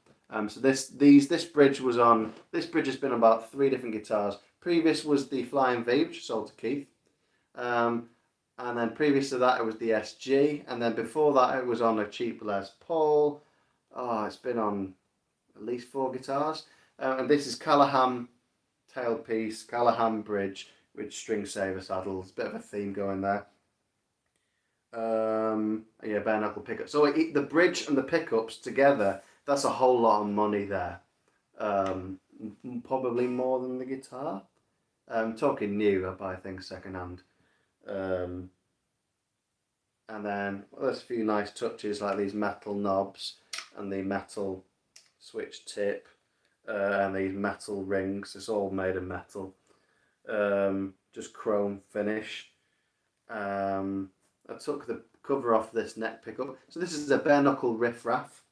So this bridge was on. This bridge has been on about 3 different guitars. Previous was the Flying V, which I sold to Keith. And then previous to that, it was the SG. And then before that, it was on a cheap Les Paul. Oh, it's been on at least 4 guitars. And this is Callahan tailpiece, Callahan bridge with string saver saddles. Bit of a theme going there. Yeah, bare knuckle pickup. So the bridge and the pickups together, that's a whole lot of money there. Probably more than the guitar. Talking new, I buy things secondhand. And then there's a few nice touches like these metal knobs and the metal switch tip and these metal rings. It's all made of metal. Just chrome finish. I took the cover off this neck pickup. So this is a bare knuckle riff raff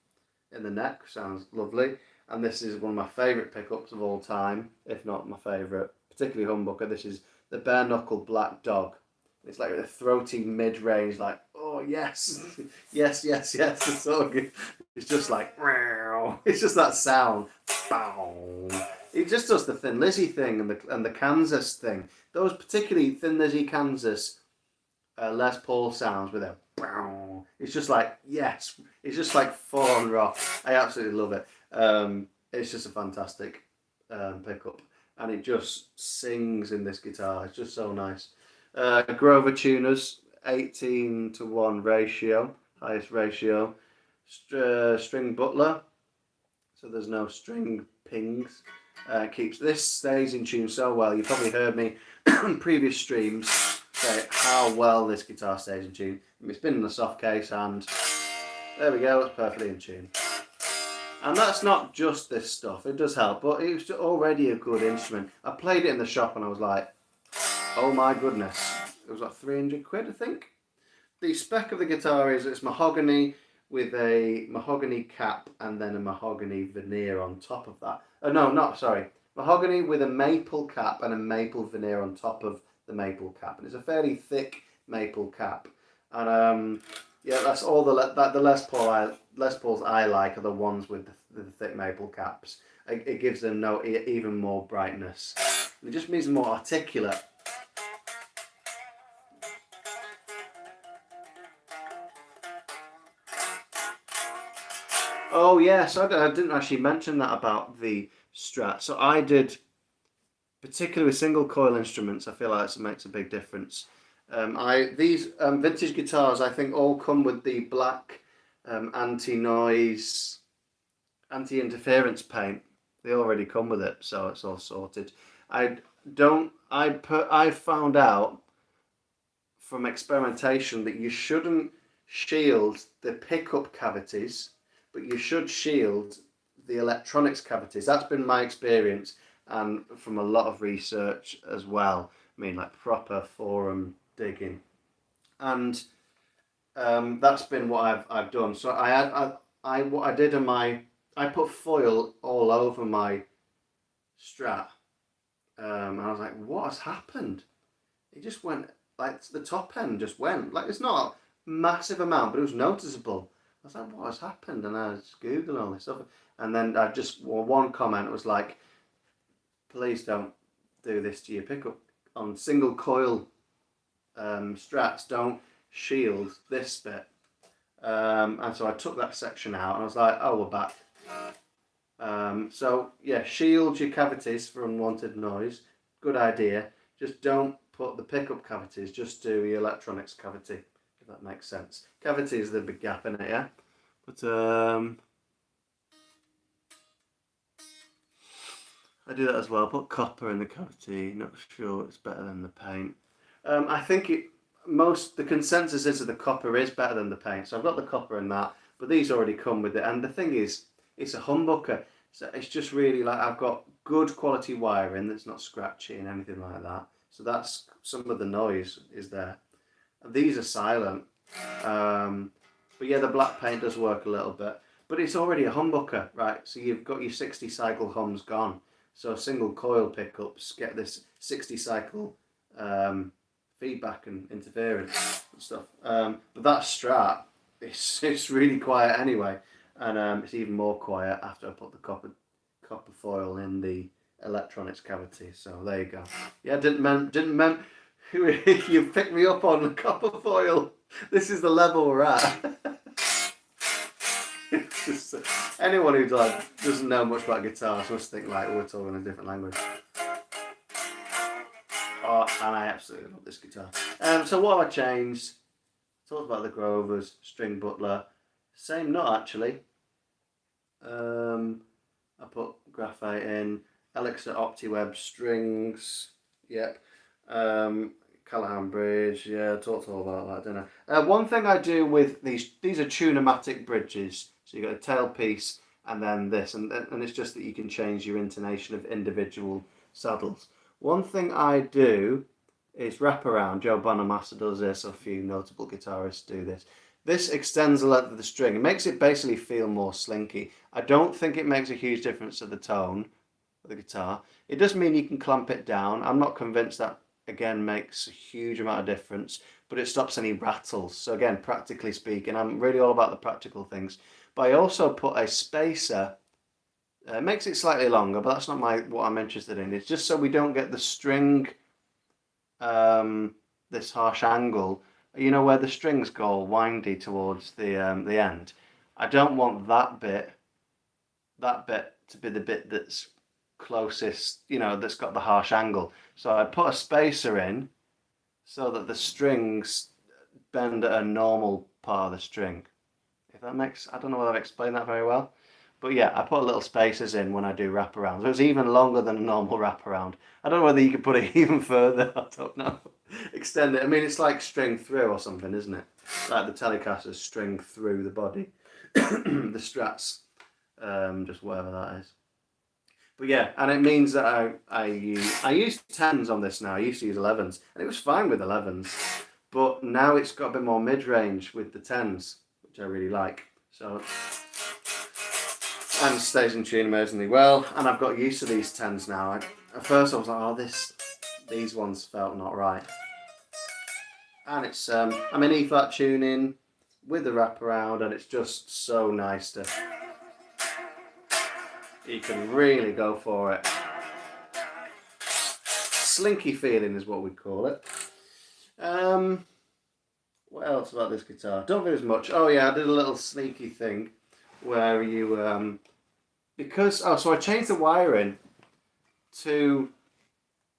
in the neck. Sounds lovely. And this is one of my favourite pickups of all time, if not my favourite, particularly humbucker. This is the bare knuckle Black Dog. It's like a throaty mid-range, like, oh yes, yes, yes, yes. It's so good. It's just like, it's just that sound. It just does the Thin Lizzy thing and the Kansas thing. Those particularly Thin Lizzy Kansas Les Paul sounds with a, it's just like, yes, it's just like full on rock. I absolutely love it. It's just a fantastic pickup, and it just sings in this guitar. It's just so nice. Grover tuners, 18:1 ratio, highest ratio. String butler, so there's no string pings. This stays in tune so well. You probably heard me in previous streams say how well this guitar stays in tune. It's been in the soft case, and there we go, it's perfectly in tune. And that's not just this stuff, it does help, but it was already a good instrument. I played it in the shop and I was like, oh my goodness. It was like 300 quid, I think. The spec of the guitar is it's mahogany with a mahogany cap and then a mahogany veneer on top of that. Mahogany with a maple cap and a maple veneer on top of the maple cap. And it's a fairly thick maple cap. And yeah, that's all the Les Pauls I like are the ones with the thick maple caps. It gives them even more brightness. It just means more articulate. Oh yes, I didn't actually mention that about the Strat. So I did, particularly with single coil instruments. I feel like it makes a big difference. I these vintage guitars, I think, all come with the black anti-noise, anti-interference paint. They already come with it, so it's all sorted. I don't. I found out from experimentation that you shouldn't shield the pickup cavities, but you should shield the electronics cavities. That's been my experience, and from a lot of research as well. I mean, like proper forum digging, and that's been what I've done. So I what I did in my I put foil all over my Strat, and I was like, what has happened? It just went like the top end just went like it's not a massive amount, but it was noticeable. I was like, what has happened? And I was googling all this stuff, and then I just one comment was like, please don't do this to your pickup on single coil Strats. Don't shield this bit. And so I took that section out, and I was like, oh, we're back. So yeah, shield your cavities for unwanted noise. Good idea. Just don't put the pickup cavities, just do the electronics cavity, if that makes sense. Cavity is the big gap in it, yeah? But I do that as well. Put copper in the cavity. Not sure it's better than the paint. I think the consensus is that the copper is better than the paint. So I've got the copper in that, but these already come with it. And the thing is, it's a humbucker. So it's just really like I've got good quality wiring that's not scratchy and anything like that. So that's some of the noise is there. And these are silent. But yeah, the black paint does work a little bit. But it's already a humbucker, right? So you've got your 60 cycle hums gone. So single coil pickups get this 60 cycle feedback and interference and stuff. But that Strat, it's really quiet anyway. And it's even more quiet after I put the copper foil in the electronics cavity. So there you go. Yeah, didn't you picked me up on the copper foil. This is the level we're at. Anyone who doesn't know much about guitars must think like we're talking a different language. Oh, and I absolutely love this guitar. So what have I changed? Talked about the Grovers, string butler. Same nut actually. I put graphite in, Elixir OptiWeb strings. Yep. Callahan bridge. Yeah, I talked all about that, didn't I? One thing I do with these are tunematic bridges. So you got a tailpiece and then this, and it's just that you can change your intonation of individual saddles. One thing I do is wrap around. Joe Bonamassa does this. A few notable guitarists do this. This extends the length of the string. It makes it basically feel more slinky. I don't think it makes a huge difference to the tone of the guitar. It does mean you can clamp it down. I'm not convinced that, again, makes a huge amount of difference, but it stops any rattles. So again, practically speaking, I'm really all about the practical things. But I also put a spacer. It makes it slightly longer, but that's not what I'm interested in. It's just so we don't get the string, this harsh angle. You know where the strings go windy towards the end. I don't want that bit to be the bit that's closest, that's got the harsh angle. So I put a spacer in so that the strings bend at a normal part of the string. If that makes, I don't know whether I've explained that very well. But yeah, I put little spacers in when I do wraparounds. So it's even longer than a normal wraparound. I don't know whether you could put it even further. I don't know. Extend it. I mean, it's like string through or something, isn't it? Like the Telecasters string through the body. The Strats, just whatever that is. But yeah, and it means that I use 10s on this now. I used to use 11s, and it was fine with 11s. But now it's got a bit more mid-range with the 10s, which I really like. So, and stays in tune amazingly well. And I've got used to these 10s now. At first I was like, oh, these ones felt not right. And it's I'm in E-flat tuning with the wraparound, and it's just so nice to. You can really go for it. Slinky feeling is what we call it. What else about this guitar? Don't think there's much. Oh yeah, I did a little sneaky thing where you so I changed the wiring to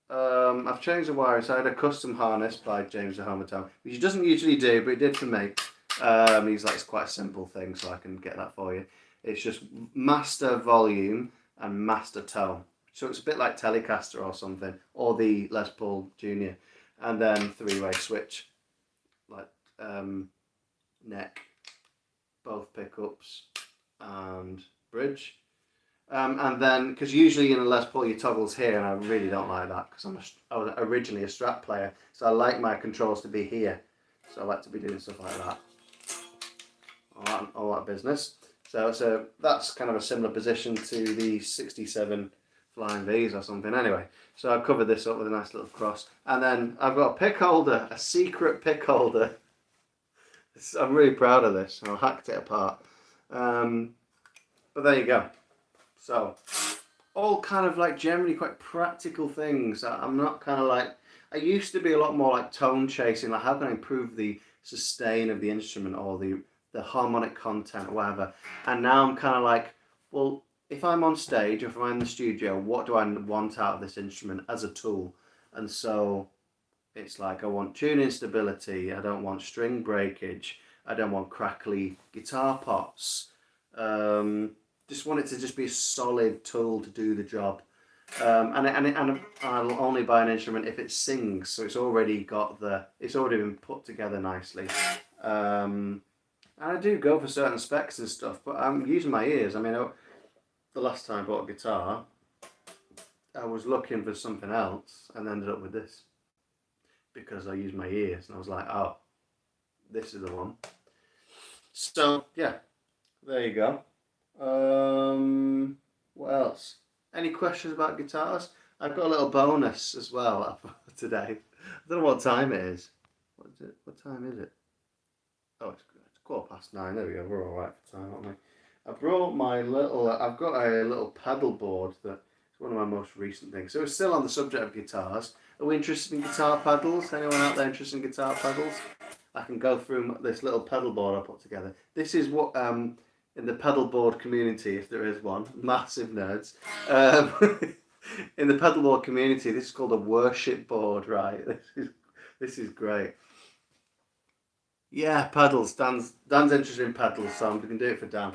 I've changed the wiring. So I had a custom harness by James the Homerton, which he doesn't usually do, but he did for me. He's like, it's quite a simple thing, so I can get that for you. It's just master volume and master tone. So it's a bit like Telecaster or something, or the Les Paul Junior, and then three-way switch, like neck, both pickups, and bridge. And then, because usually in a Les Paul you toggles here, and I really don't like that because I was originally a Strat player, so I like my controls to be here. So I like to be doing stuff like that. All that business. So that's kind of a similar position to the 67 Flying V's or something. Anyway, so I covered this up with a nice little cross. And then I've got a pick holder, a secret pick holder. I'm really proud of this. I hacked it apart. But there you go. So, all kind of like generally quite practical things. I'm not kind of like, I used to be a lot more like tone chasing, like how can I improve the sustain of the instrument or the harmonic content or whatever. And now I'm kind of like, well, if I'm on stage or if I'm in the studio, what do I want out of this instrument as a tool? And so it's like I want tuning stability, I don't want string breakage, I don't want crackly guitar pots. Just want it to just be a solid tool to do the job. And I'll only buy an instrument if it sings, so it's already been put together nicely. And I do go for certain specs and stuff, but I'm using my ears. I mean, the last time I bought a guitar, I was looking for something else and ended up with this because I used my ears, and I was like, oh, this is the one. So yeah, there you go. What else? Any questions about guitars? I've got a little bonus as well for today. I don't know what time it is. What is it? What time is it? Oh, it's 9:15. There we go. We're all right for time, aren't we? I brought my little. I've got a little paddle board that is one of my most recent things. So we're still on the subject of guitars. Are we interested in guitar pedals? Anyone out there interested in guitar pedals? I can go through this little pedal board I put together. This is what in the pedal board community, if there is one, massive nerds. In the pedal board community, this is called a worship board, right? This is great. Yeah, pedals. Dan's interested in pedals, so we can do it for Dan.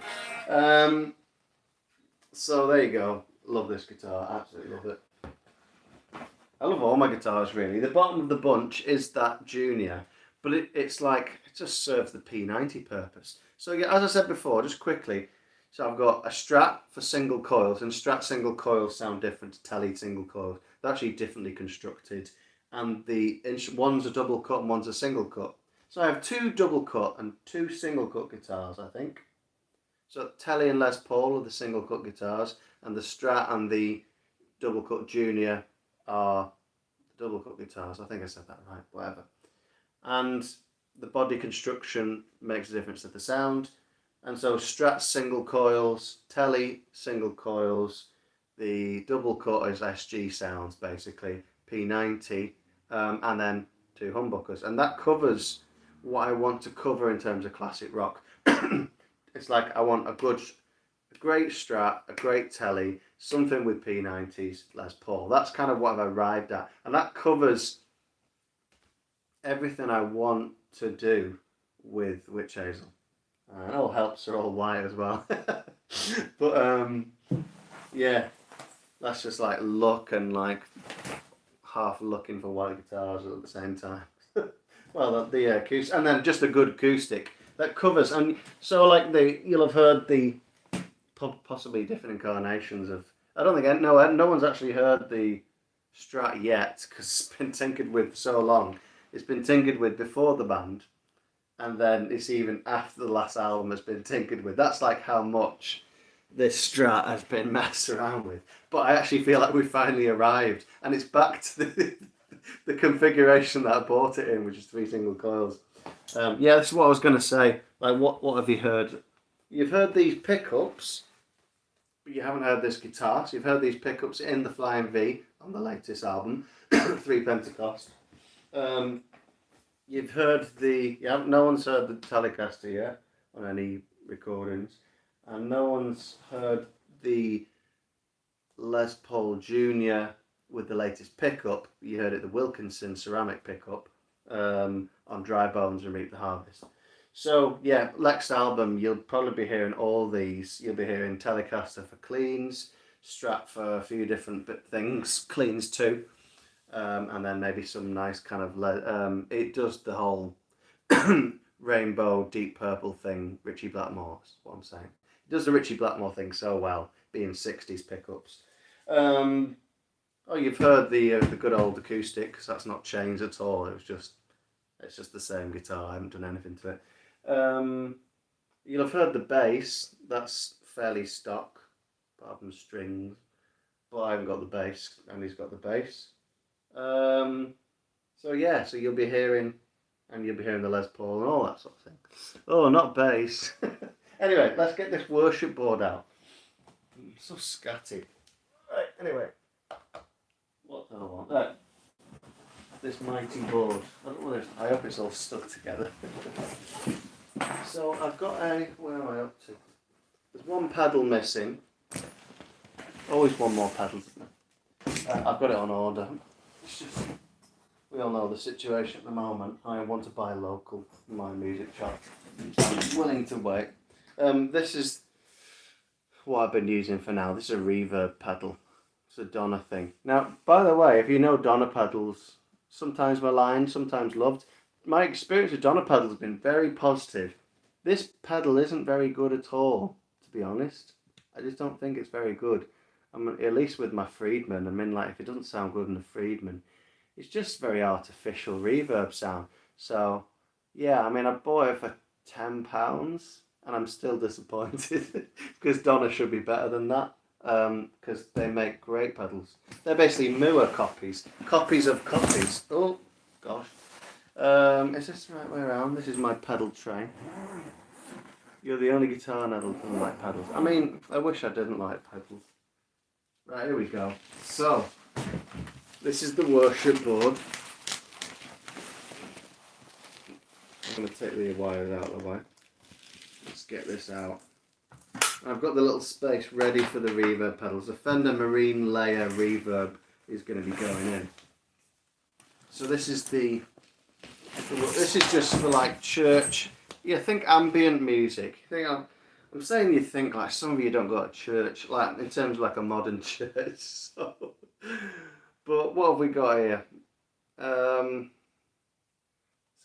So there you go. Love this guitar. Absolutely love it. I love all my guitars, really. The bottom of the bunch is that Junior, but it's like, it just serves the P90 purpose. So yeah, as I said before, just quickly, so I've got a Strat for single coils, and Strat single coils sound different to Tele single coils. They're actually differently constructed, and one's a double cut and one's a single cut. So I have two double cut and two single cut guitars, I think. So Tele and Les Paul are the single cut guitars, and the Strat and the double cut Junior are the double cut guitars. I think I said that right, whatever. And the body construction makes a difference to the sound. And so Strat single coils, Tele single coils, the double cut is SG sounds basically, P90, and then two humbuckers. And that covers what I want to cover in terms of classic rock. It's like I want a great Strat, a great Tele, something with P90s, Les Paul. That's kind of what I've arrived at. And that covers everything I want to do with Witch Hazel. And all helps are all white as well. But yeah, that's just like luck and like half looking for white guitars at the same time. Well, the acoustic, and then just a good acoustic that covers. And so like you'll have heard the possibly different incarnations of. I don't think no one's actually heard the Strat yet because it's been tinkered with so long. It's been tinkered with before the band, and then it's even after the last album has been tinkered with. That's like how much this Strat has been messed around with. But I actually feel like we finally arrived, and it's back to the configuration that I bought it in, which is 3 single coils. Yeah, that's what I was going to say. Like, what have you heard? You've heard these pickups, but you haven't heard this guitar. So you've heard these pickups in the Flying V on the latest album, 3 Pentecost. You've heard no one's heard the Telecaster yet on any recordings. and no one's heard the Les Paul Junior with the latest pickup. You heard it, the Wilkinson ceramic pickup on Dry Bones and Reap the Harvest. So yeah, next album you'll probably be hearing all these. You'll be hearing Telecaster for cleans, Strat for a few different things, cleans too, and then maybe some nice kind of it does the whole rainbow deep purple thing. Richie Blackmore's what I'm saying. It does the Richie Blackmore thing so well, being 60s pickups. Oh, you've heard the good old acoustic, because that's not changed at all. It's just the same guitar. I haven't done anything to it. You'll have heard the bass. That's fairly stock, apart from strings. But I haven't got the bass, and he's got the bass. So yeah, so you'll be hearing the Les Paul and all that sort of thing. Oh, not bass. Anyway, let's get this worship board out. I'm so scatty. Right, anyway. What do I want? Right. This mighty board. I hope it's all stuck together. So I've got where am I up to? There's one pedal missing. Always one more pedal. I've got it on order. It's just, we all know the situation at the moment. I want to buy local for my music shop. I'm willing to wait. This is what I've been using for now. This is a reverb pedal. It's a Donner thing. Now, by the way, if you know Donner pedals, sometimes maligned, sometimes loved. My experience with Donner pedals has been very positive. This pedal isn't very good at all, to be honest. I just don't think it's very good. I mean, at least with my Friedman. I mean, like, if it doesn't sound good in the Friedman, it's just very artificial reverb sound. So, yeah, I mean, I bought it for £10, and I'm still disappointed because Donner should be better than that. Because they make great pedals. They're basically Moore copies of copies. Oh gosh, is this the right way around? This is my pedal tray. You're the only guitar nerd who doesn't like pedals. I mean, I wish I didn't like pedals. Right, here we go. So, this is the worship board. I'm going to take the wires out of the way. Let's get this out. I've got the little space ready for the reverb pedals. The Fender Marine Layer reverb is going to be going in. So this is just for like church. Yeah, think ambient music. I'm saying you think like some of you don't go to church, like in terms of like a modern church. So, but what have we got here? So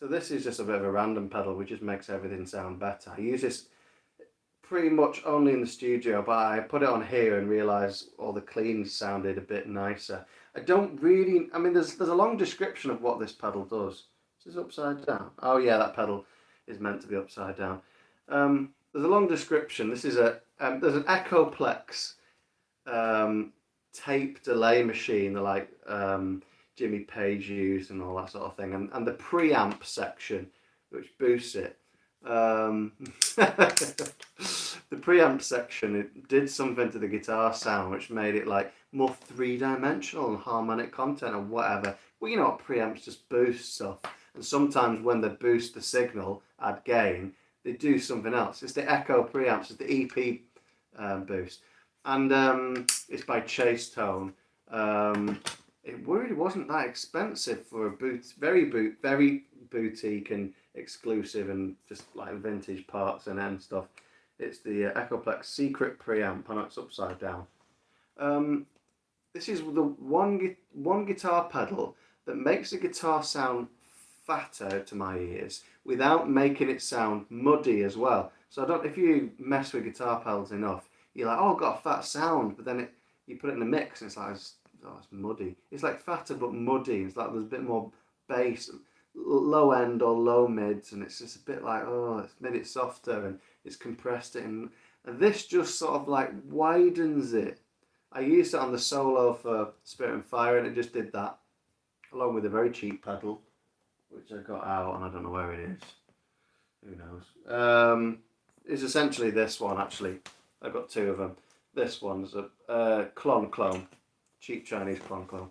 this is just a bit of a random pedal, which just makes everything sound better. I use this pretty much only in the studio, but I put it on here and realised all the cleans sounded a bit nicer. I mean, there's a long description of what this pedal does. Is this upside down? Oh yeah, that pedal is meant to be upside down. There's a long description. This is there's an Echoplex tape delay machine, like Jimmy Page used and all that sort of thing, and the preamp section, which boosts it. The preamp section, it did something to the guitar sound which made it like more three-dimensional and harmonic content and whatever. Well, you know what preamps just boost stuff, and sometimes when they boost the signal, add gain, they do something else. It's the Echo preamps, it's the EP boost, and it's by Chase Tone. It really wasn't that expensive for a very boutique and exclusive and just like vintage parts and end stuff. It's the Echoplex Secret Preamp, and it's upside down. This is the one guitar pedal that makes the guitar sound fatter to my ears without making it sound muddy as well. So if you mess with guitar pedals enough, you're like, oh, I've got a fat sound, but then you put it in the mix and it's like, it's muddy. It's like fatter but muddy. It's like there's a bit more bass, low end or low mids, and it's just a bit like, oh, it's made it softer and it's compressed it, and this just sort of like widens it. I used it on the solo for Spirit and Fire, and it just did that, along with a very cheap pedal, which I got out, and I don't know where it is. Who knows? It's essentially this one, actually. I've got two of them. This one's a clone. Cheap Chinese clone.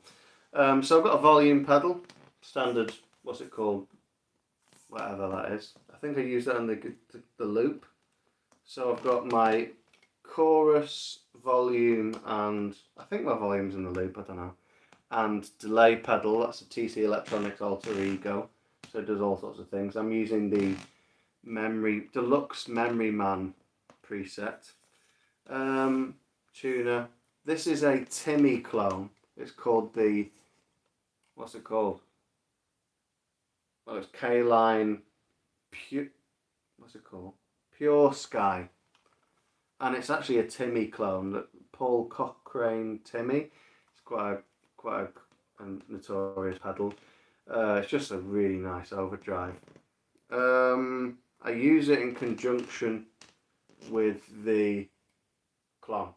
So I've got a volume pedal, standard, what's it called? Whatever that is. I think I use that on the loop. So I've got my chorus, volume, and I think my volume's in the loop, I don't know. And delay pedal, that's a TC Electronics Alter Ego. So it does all sorts of things. I'm using the Deluxe Memory Man preset. Tuner. This is a Timmy clone. It's called the, what's it called? Well, it's K-Line Pure, what's it called? Pure Sky. And it's actually a Timmy clone, that Paul Cochrane Timmy. It's quite a notorious pedal. It's just a really nice overdrive. I use it in conjunction with the clone.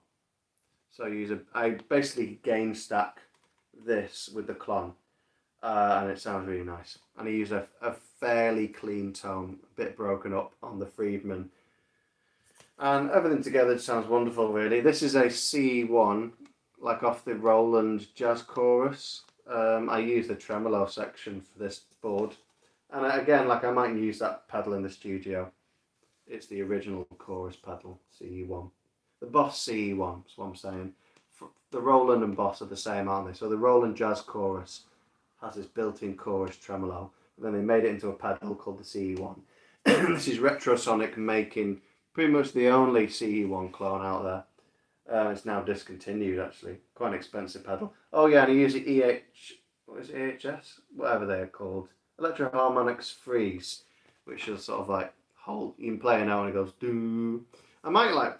So I basically gain stack this with the clone, and it sounds really nice. And I use a fairly clean tone, a bit broken up on the Friedman, and everything together sounds wonderful. Really, this is a C1, like off the Roland Jazz Chorus. I use the tremolo section for this board, and again, like I might use that pedal in the studio. It's the original chorus pedal, CE1. The Boss CE1 is what I'm saying. The Roland and Boss are the same, aren't they? So the Roland Jazz Chorus has this built-in chorus tremolo, and then they made it into a pedal called the CE1. This is Retrosonic making pretty much the only CE1 clone out there. It's now discontinued, actually. Quite an expensive pedal. Oh yeah, and I use the what is it, EHS? Whatever they're called. Electro Harmonics Freeze, which is sort of like, you can play a note and it goes doo. I might like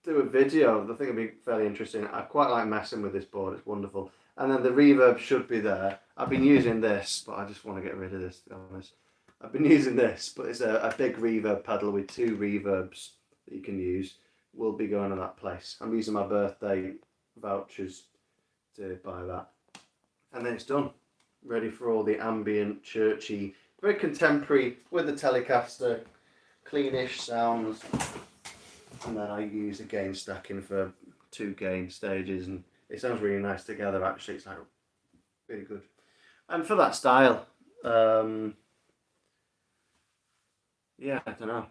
do a video. I think it'd be fairly interesting. I quite like messing with this board. It's wonderful. And then the reverb should be there. I've been using this, but I just want to get rid of this, to be honest. I've been using this, but it's a big reverb pedal with 2 reverbs that you can use. Will be going to that place. I'm using my birthday vouchers to buy that. And then it's done. Ready for all the ambient, churchy, very contemporary with the Telecaster, cleanish sounds. And then I use the gain stacking for 2 gain stages, and it sounds really nice together. Actually, it's like really good. And for that style, yeah, I don't know,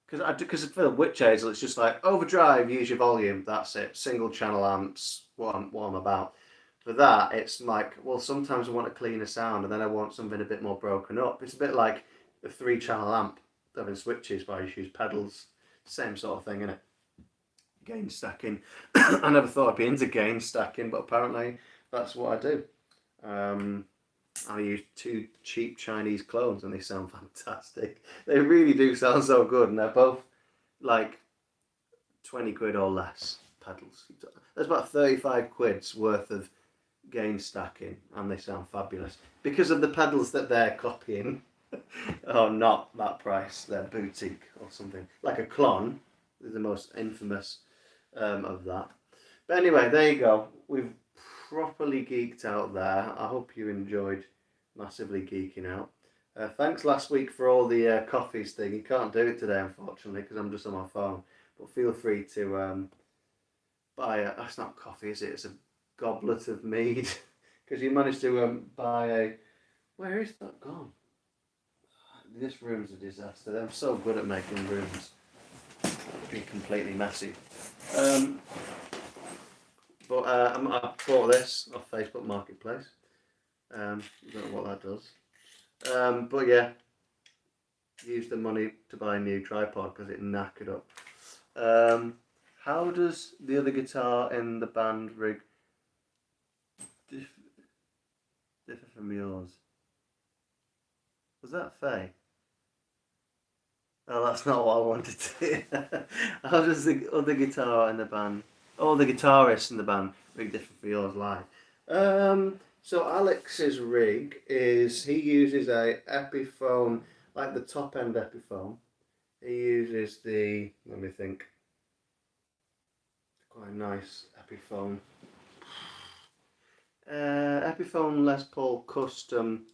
because for the Witch Hazel, it's just like overdrive, use your volume, that's it. Single channel amps, what I'm about. For that, it's like, well, sometimes I want a cleaner sound, and then I want something a bit more broken up. It's a bit like a 3-channel amp having switches, but I just use pedals. Same sort of thing, innit? Gain stacking. I never thought I'd be into gain stacking, but apparently that's what I do. I use 2 cheap Chinese clones and they sound fantastic. They really do sound so good, and they're both like 20 quid or less pedals. There's about 35 quid's worth of gain stacking, and they sound fabulous because of the pedals that they're copying. Oh, not that price. They're boutique or something. Like a Klon is the most infamous of that. But anyway, there you go. We've properly geeked out there. I hope you enjoyed massively geeking out. Thanks last week for all the coffees thing. You can't do it today, unfortunately, because I'm just on my phone. But feel free to buy that's not coffee, is it? It's a goblet of mead. Because you managed to buy a... Where is that gone? This room's a disaster. I'm so good at making rooms be completely messy. But I bought this off Facebook Marketplace. I don't know what that does. But yeah, use the money to buy a new tripod because it knackered up. How does the other guitar in the band rig differ from yours? Was that Faye? Oh, that's not what I wanted to hear. How does the other guitar in the band, the guitarists in the band, rig different for yours live? So Alex's rig is, he uses a Epiphone, like the top end Epiphone. He uses the, let me think, quite a nice Epiphone. Epiphone Les Paul Custom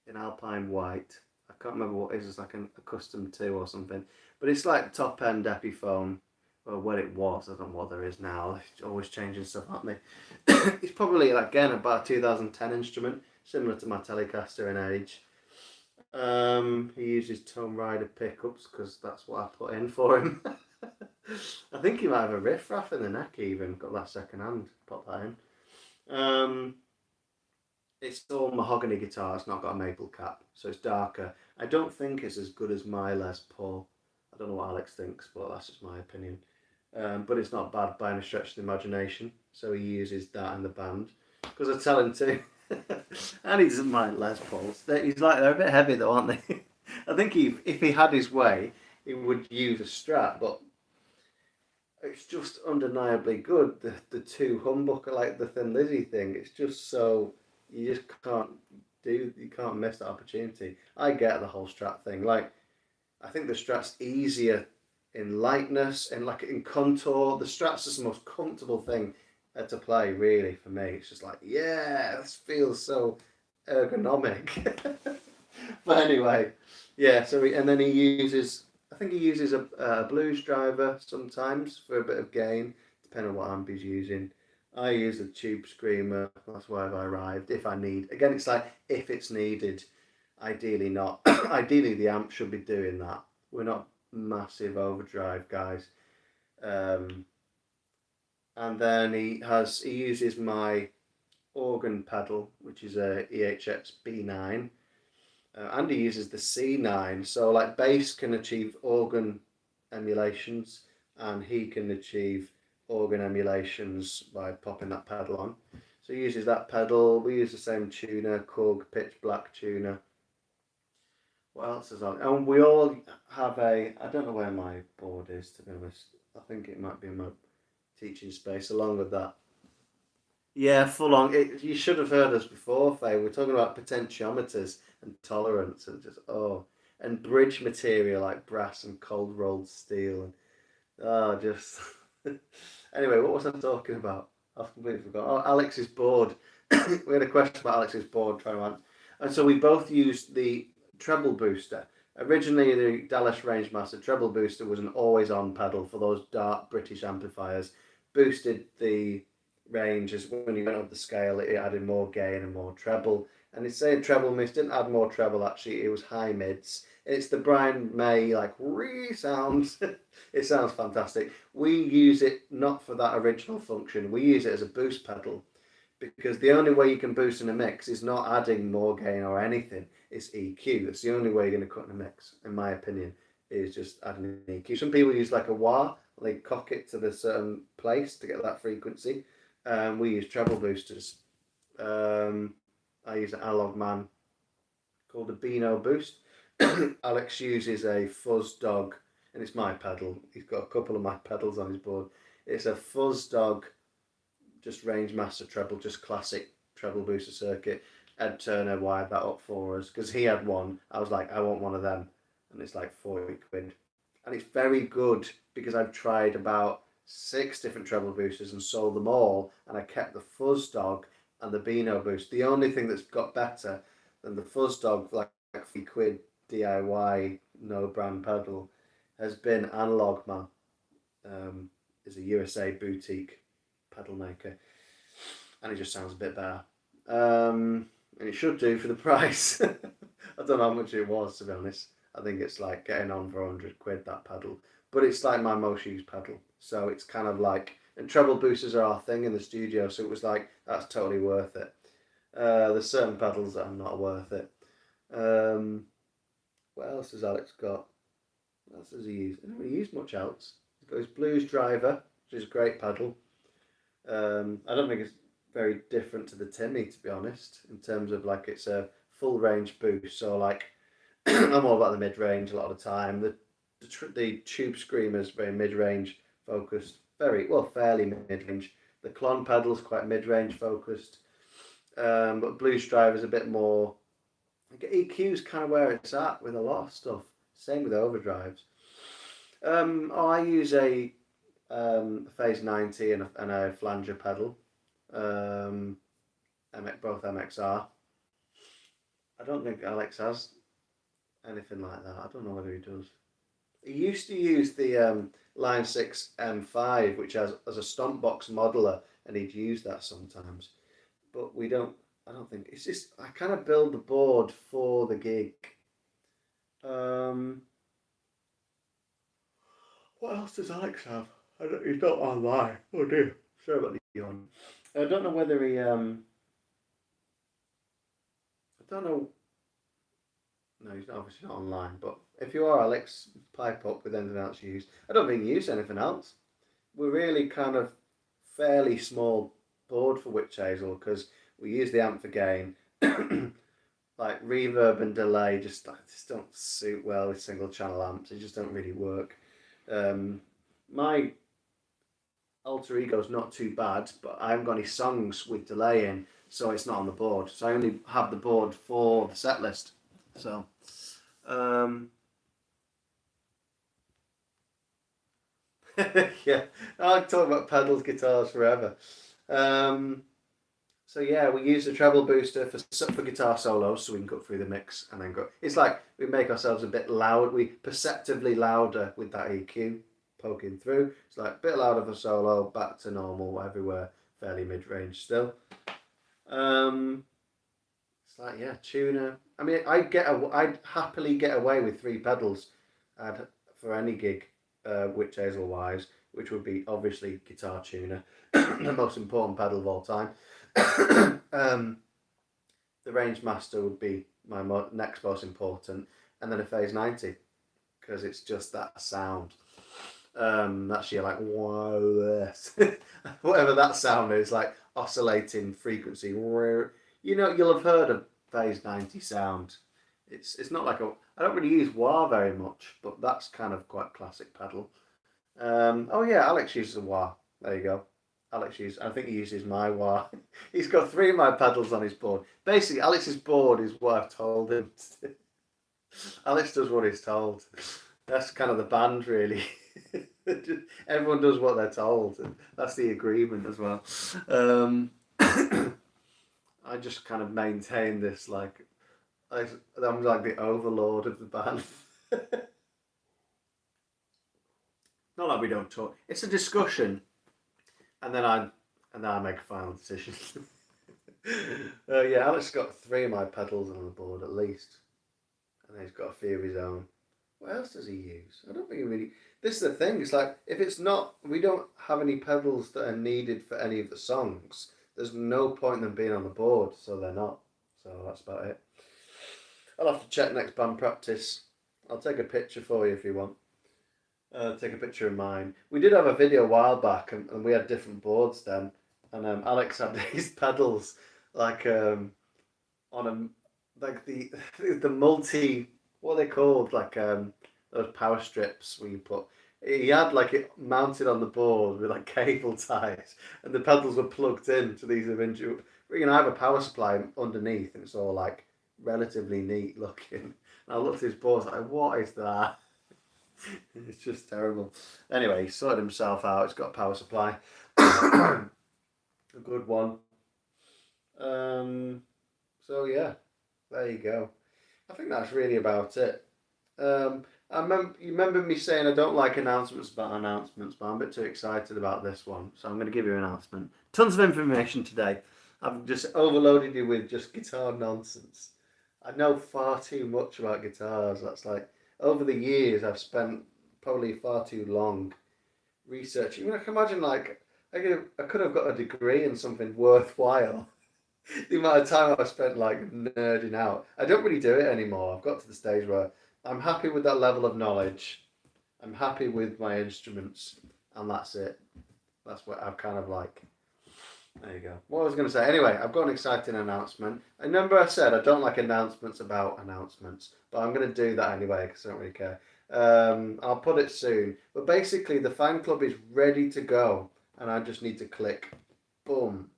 in Alpine White. I can't remember what it is. It's like a Custom 2 or something. But it's like top end Epiphone. Well, what it was. I don't know what there is now. It's always changing stuff, aren't they? It's probably, like, again, about a 2010 instrument. Similar to my Telecaster in age. He uses Tone Rider pickups because that's what I put in for him. I think he might have a riff raff in the neck even. Got that second hand. Pop that in. It's all mahogany guitar. It's not got a maple cap, so it's darker. I don't think it's as good as my Les Paul. I don't know what Alex thinks, but that's just my opinion. But it's not bad by any stretch of the imagination. So he uses that in the band because I tell him to, and he doesn't mind Les Pauls. They're a bit heavy though, aren't they? I think if he had his way, he would use a Strat, but it's just undeniably good. The two humbucker, like the Thin Lizzy thing, it's just so you just can't miss that opportunity. I get the whole Strat thing. Like I think the Strat's easier in lightness and like in contour. The Strat's just the most comfortable thing to play, really, for me. It's just like, yeah, this feels so ergonomic. But anyway, yeah. And then he uses. I think he uses a blues driver sometimes for a bit of gain, depending on what amp he's using. I use a tube screamer. That's where I've arrived. If I need, again, it's like if it's needed. Ideally not. Ideally, the amp should be doing that. We're not massive overdrive guys. Um, and then he uses my organ pedal, which is a EHX B9, and he uses the C9. So like bass can achieve organ emulations, and he can achieve organ emulations by popping that pedal on. So he uses that pedal. We use the same tuner, Korg pitch black tuner. What else is on? And we all have a. I don't know where my board is, to be honest. I think it might be in my teaching space, along with that. Yeah, full on. You should have heard us before, Faye. We're talking about potentiometers and tolerance, and just and bridge material like brass and cold rolled steel, and just. Anyway, what was I talking about? I've completely forgot. Oh, Alex's board. We had a question about Alex's board trying to answer. And so we both used the treble booster. Originally, the Dallas Rangemaster treble booster was an always-on pedal for those dark British amplifiers. Boosted the range as when you went up the scale, it added more gain and more treble. And it's saying treble mids didn't add more treble. Actually, it was high mids. It's the Brian May like re sounds. It sounds fantastic. We use it not for that original function. We use it as a boost pedal because the only way you can boost in a mix is not adding more gain or anything. It's EQ. That's the only way you're going to cut in a mix, in my opinion, is just adding an EQ. Some people use like a wah, they cock it to the certain place to get that frequency. We use treble boosters. I use an analog man called a Beano Boost. Alex uses a Fuzz Dog, and it's my pedal. He's got a couple of my pedals on his board. It's a Fuzz Dog, just range master treble, just classic treble booster circuit. Ed Turner wired that up for us because he had one. I was like, I want one of them, and it's like 40 quid, and it's very good because I've tried about 6 different treble boosters and sold them all, and I kept the Fuzz Dog and the Beano Boost. The only thing that's got better than the Fuzz Dog, like 3 quid DIY no brand pedal, has been Analog Man. Is a USA boutique pedal maker, and it just sounds a bit better. And it should do for the price. I don't know how much it was, to be honest. I think it's like getting on for 100 quid, that pedal. But it's like my most used pedal. So it's kind of like, and treble boosters are our thing in the studio, so it was like, that's totally worth it. There's certain pedals that are not worth it. What else has Alex got? What else does he use? He doesn't really use much else. He's got his Blues Driver, which is a great pedal. I don't think it's very different to the Timmy, to be honest, in terms of like it's a full range boost. So like I'm all about the mid range a lot of the time. The Tube Screamer is very mid range focused, very well, fairly mid range. The Klon pedal's quite mid range focused, but Blues Driver is a bit more. EQ is kind of where it's at with a lot of stuff. Same with overdrives. I use a Phase 90 and a flanger pedal. Both MXR. I don't think Alex has anything like that. I don't know whether he does. He used to use the Line 6 M5, which has as a stomp box modeler, and he'd use that sometimes. But we don't. I don't think it's just. I kind of build the board for the gig. What else does Alex have? He's not online. Oh dear. Sorry about the yawn. I don't know whether he. I don't know. No, he's obviously not online. But if you are, Alex, pipe up with anything else you use. I don't think you use anything else. We're really kind of fairly small board for Witch Hazel because we use the amp for gain. Like reverb and delay just don't suit well with single channel amps. They just don't really work. My alter ego's not too bad, but I haven't got any songs with delay in, so it's not on the board. So I only have the board for the set list. So, um, yeah, I can talk about pedals, guitars forever. Um, so yeah, we use the treble booster for guitar solos, so we can cut through the mix and then go. It's like we make ourselves a bit loud. We perceptively louder with that EQ poking through. It's like a bit louder for solo, back to normal everywhere, fairly mid range still. It's like yeah, tuner. I mean, I'd happily get away with three pedals, for any gig, Witch Hazel wise, which would be obviously guitar tuner, the most important pedal of all time. The range master would be my next most important, and then a phase 90 because it's just that sound. That's your like whatever that sound is, like oscillating frequency. You know, you'll have heard of phase 90 sound. It's not like I don't really use wah very much, but that's kind of quite classic pedal. Oh yeah, Alex uses a wah. There you go. I think he uses my wah. He's got three of my pedals on his board. Basically, Alex's board is what I've told him to do. Alex does what he's told. That's kind of the band, really. Everyone does what they're told. That's the agreement as well. I just kind of maintain this like I'm like the overlord of the band. Not like we don't talk. It's a discussion, and then I make a final decision. Yeah, Alex got three of my pedals on the board at least, and he's got a few of his own. What else does he use? I don't think he really. This is the thing. It's like if it's not, we don't have any pedals that are needed for any of the songs. There's no point in them being on the board, so they're not. So that's about it. I'll have to check next band practice. I'll take a picture for you if you want. Take a picture of mine. We did have a video a while back, and we had different boards then. And Alex had his pedals like on a like the multi what are they called, like those power strips where you put. He had like it mounted on the board with like cable ties, and the pedals were plugged in to these individual. You know, I have a power supply underneath, and it's all like relatively neat looking. And I looked at his board, like, what is that? It's just terrible. Anyway, he sorted himself out. He's got a power supply, a good one. So yeah, there you go. I think that's really about it. You remember me saying I don't like announcements about announcements, but I'm a bit too excited about this one, so I'm going to give you an announcement. Tons of information today. I've just overloaded you with just guitar nonsense. I know far too much about guitars. That's like over the years I've spent probably far too long researching. I mean, I can imagine like I could have got a degree in something worthwhile. The amount of time I've spent like nerding out. I don't really do it anymore. I've got to the stage where I'm happy with that level of knowledge. I'm happy with my instruments, and that's it. That's what I've kind of like. There you go. What I was going to say. Anyway, I've got an exciting announcement. I remember I said I don't like announcements about announcements, but I'm going to do that anyway because I don't really care. I'll put it soon. But basically, the fan club is ready to go, and I just need to click. Boom.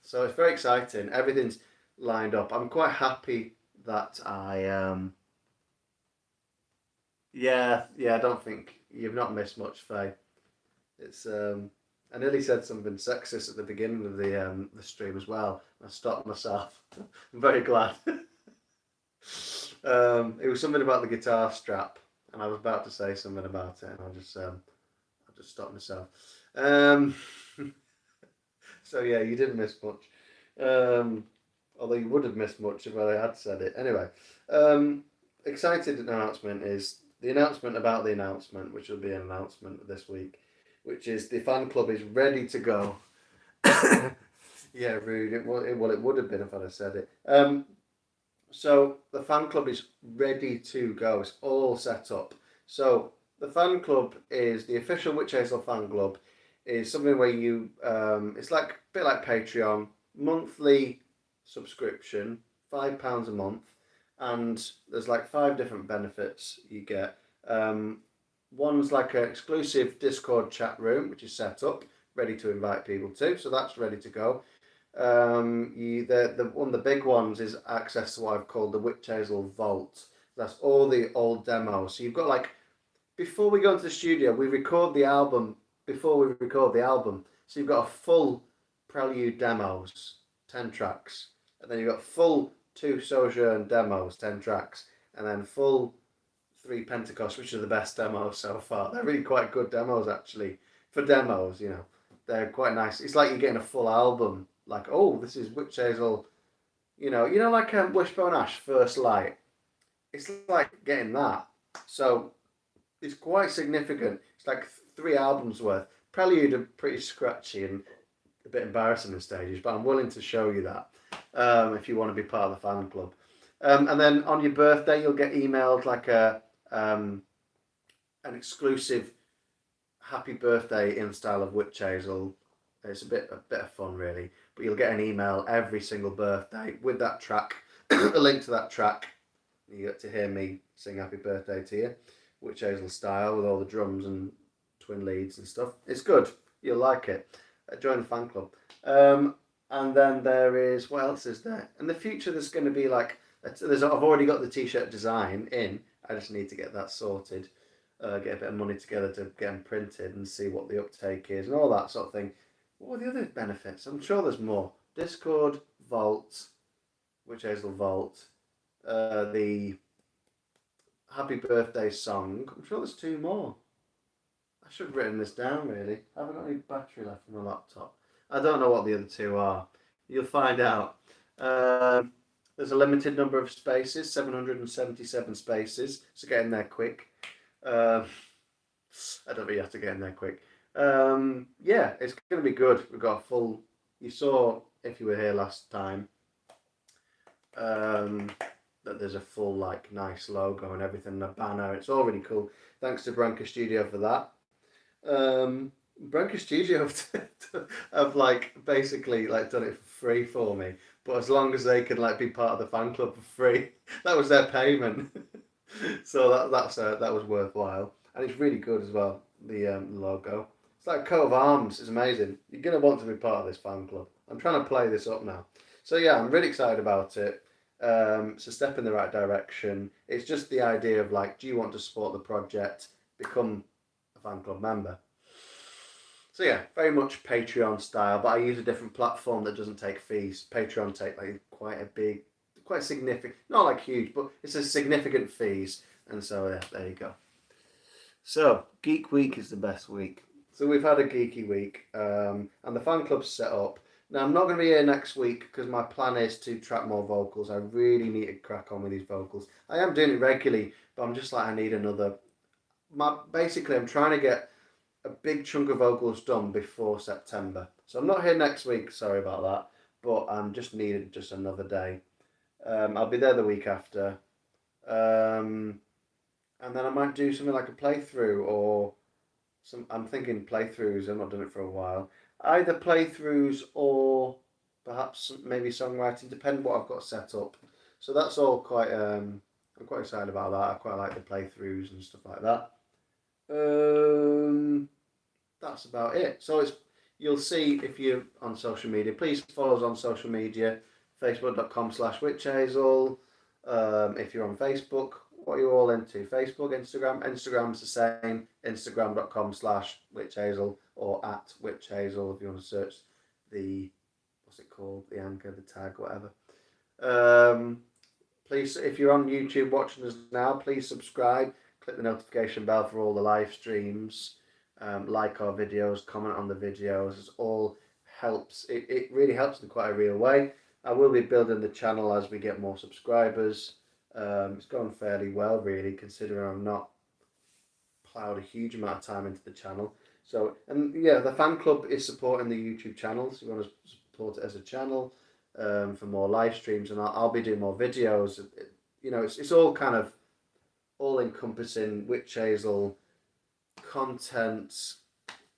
So it's very exciting. Everything's lined up. I'm quite happy that yeah, I don't think you've not missed much, Faye. It's I nearly said something sexist at the beginning of the stream as well. I stopped myself. I'm very glad. It was something about the guitar strap, and I was about to say something about it, and I just stopped myself. Um, so yeah, you didn't miss much. Although you would have missed much if I had said it. Anyway, excited announcement is the announcement about the announcement, which will be an announcement this week, which is the fan club is ready to go. Yeah, rude. It would have been if I'd have said it. So the fan club is ready to go. It's all set up. So the fan club is the official Witch Hazel fan club. Is something where you it's like a bit like Patreon, monthly subscription, £5 a month, and there's like 5 different benefits you get. One's like an exclusive Discord chat room, which is set up, ready to invite people to. So that's ready to go. The one of the big ones is access to what I've called the Witch Hazel Vault. That's all the old demos. So you've got like before we go into the studio, we record the album before we record the album. So you've got a full Prelude demos, 10 tracks, and then you've got full 2 Sojourn demos, 10 tracks, and then full 3 Pentecost, which are the best demos so far. They're really quite good demos actually for demos. They're quite nice. It's like you're getting a full album. Like, oh, this is Witch Hazel, like Wishbone Ash, First Light. It's like getting that. So it's quite significant. It's like 3 albums worth. Prelude are pretty scratchy and a bit embarrassing in stages, but I'm willing to show you that if you want to be part of the fan club. And then on your birthday, you'll get emailed like an exclusive happy birthday in style of Witch Hazel. It's a bit of fun, really. But you'll get an email every single birthday with that track, a link to that track. You get to hear me sing happy birthday to you, Witch Hazel style, with all the drums and twin leads and stuff. It's good. You'll like it. Join the fan club. And then there is, what else is there? In the future, there's going to be like, I've already got the t-shirt design in. I just need to get that sorted. Get a bit of money together to get them printed and see what the uptake is and all that sort of thing. What are the other benefits? I'm sure there's more. Discord, Vault, Witch Hazel Vault, the Happy Birthday song. I'm sure there's 2 more. I should have written this down, really. I haven't got any battery left on my laptop. I don't know what the other 2 are. You'll find out. There's a limited number of spaces, 777 spaces, so get in there quick. I don't think you have to get in there quick. Yeah, it's going to be good. We've got a full. You saw if you were here last time that there's a full nice logo and everything, and a banner. It's all really cool. Thanks to Branca Studio for that. Branca Studio have basically done it for free for me, but as long as they could be part of the fan club for free, that was their payment. So that was worthwhile, and it's really good as well. The logo. It's like a coat of arms. It's amazing. You're going to want to be part of this fan club. I'm trying to play this up now. So yeah, I'm really excited about it. It's a step in the right direction. It's just the idea of do you want to support the project? Become a fan club member. So yeah, very much Patreon style, but I use a different platform that doesn't take fees. Patreon take quite significant, not huge, but it's a significant fees. And so yeah, there you go. So Geek Week is the best week. So we've had a geeky week, and the fan club's set up. Now I'm not going to be here next week because my plan is to track more vocals. I really need to crack on with these vocals. I am doing it regularly, but I'm just I need another. Basically, I'm trying to get a big chunk of vocals done before September. So I'm not here next week. Sorry about that, but I'm just needed just another day. I'll be there the week after, and then I might do something like a playthrough or. I'm thinking playthroughs. I've not done it for a while. Either playthroughs or perhaps maybe songwriting, depending what I've got set up. So that's all quite. I'm quite excited about that. I quite like the playthroughs and stuff like that. That's about it. So you'll see if you're on social media. Please follow us on social media. Facebook.com/witchhazel. If you're on Facebook. What are you all into? Facebook, Instagram. Instagram's the same. Instagram.com/witchhazel or @witchhazel if you want to search the, what's it called? The anchor, the tag, whatever. Please, if you're on YouTube watching us now, please subscribe. Click the notification bell for all the live streams. Like our videos, comment on the videos. It all helps. It really helps in quite a real way. I will be building the channel as we get more subscribers. It's gone fairly well, really, considering I'm not plowed a huge amount of time into the channel. So, and yeah, the fan club is supporting the YouTube channel. So you want to support it as a channel for more live streams, and I'll be doing more videos. You know, it's all kind of all encompassing Witch Hazel content,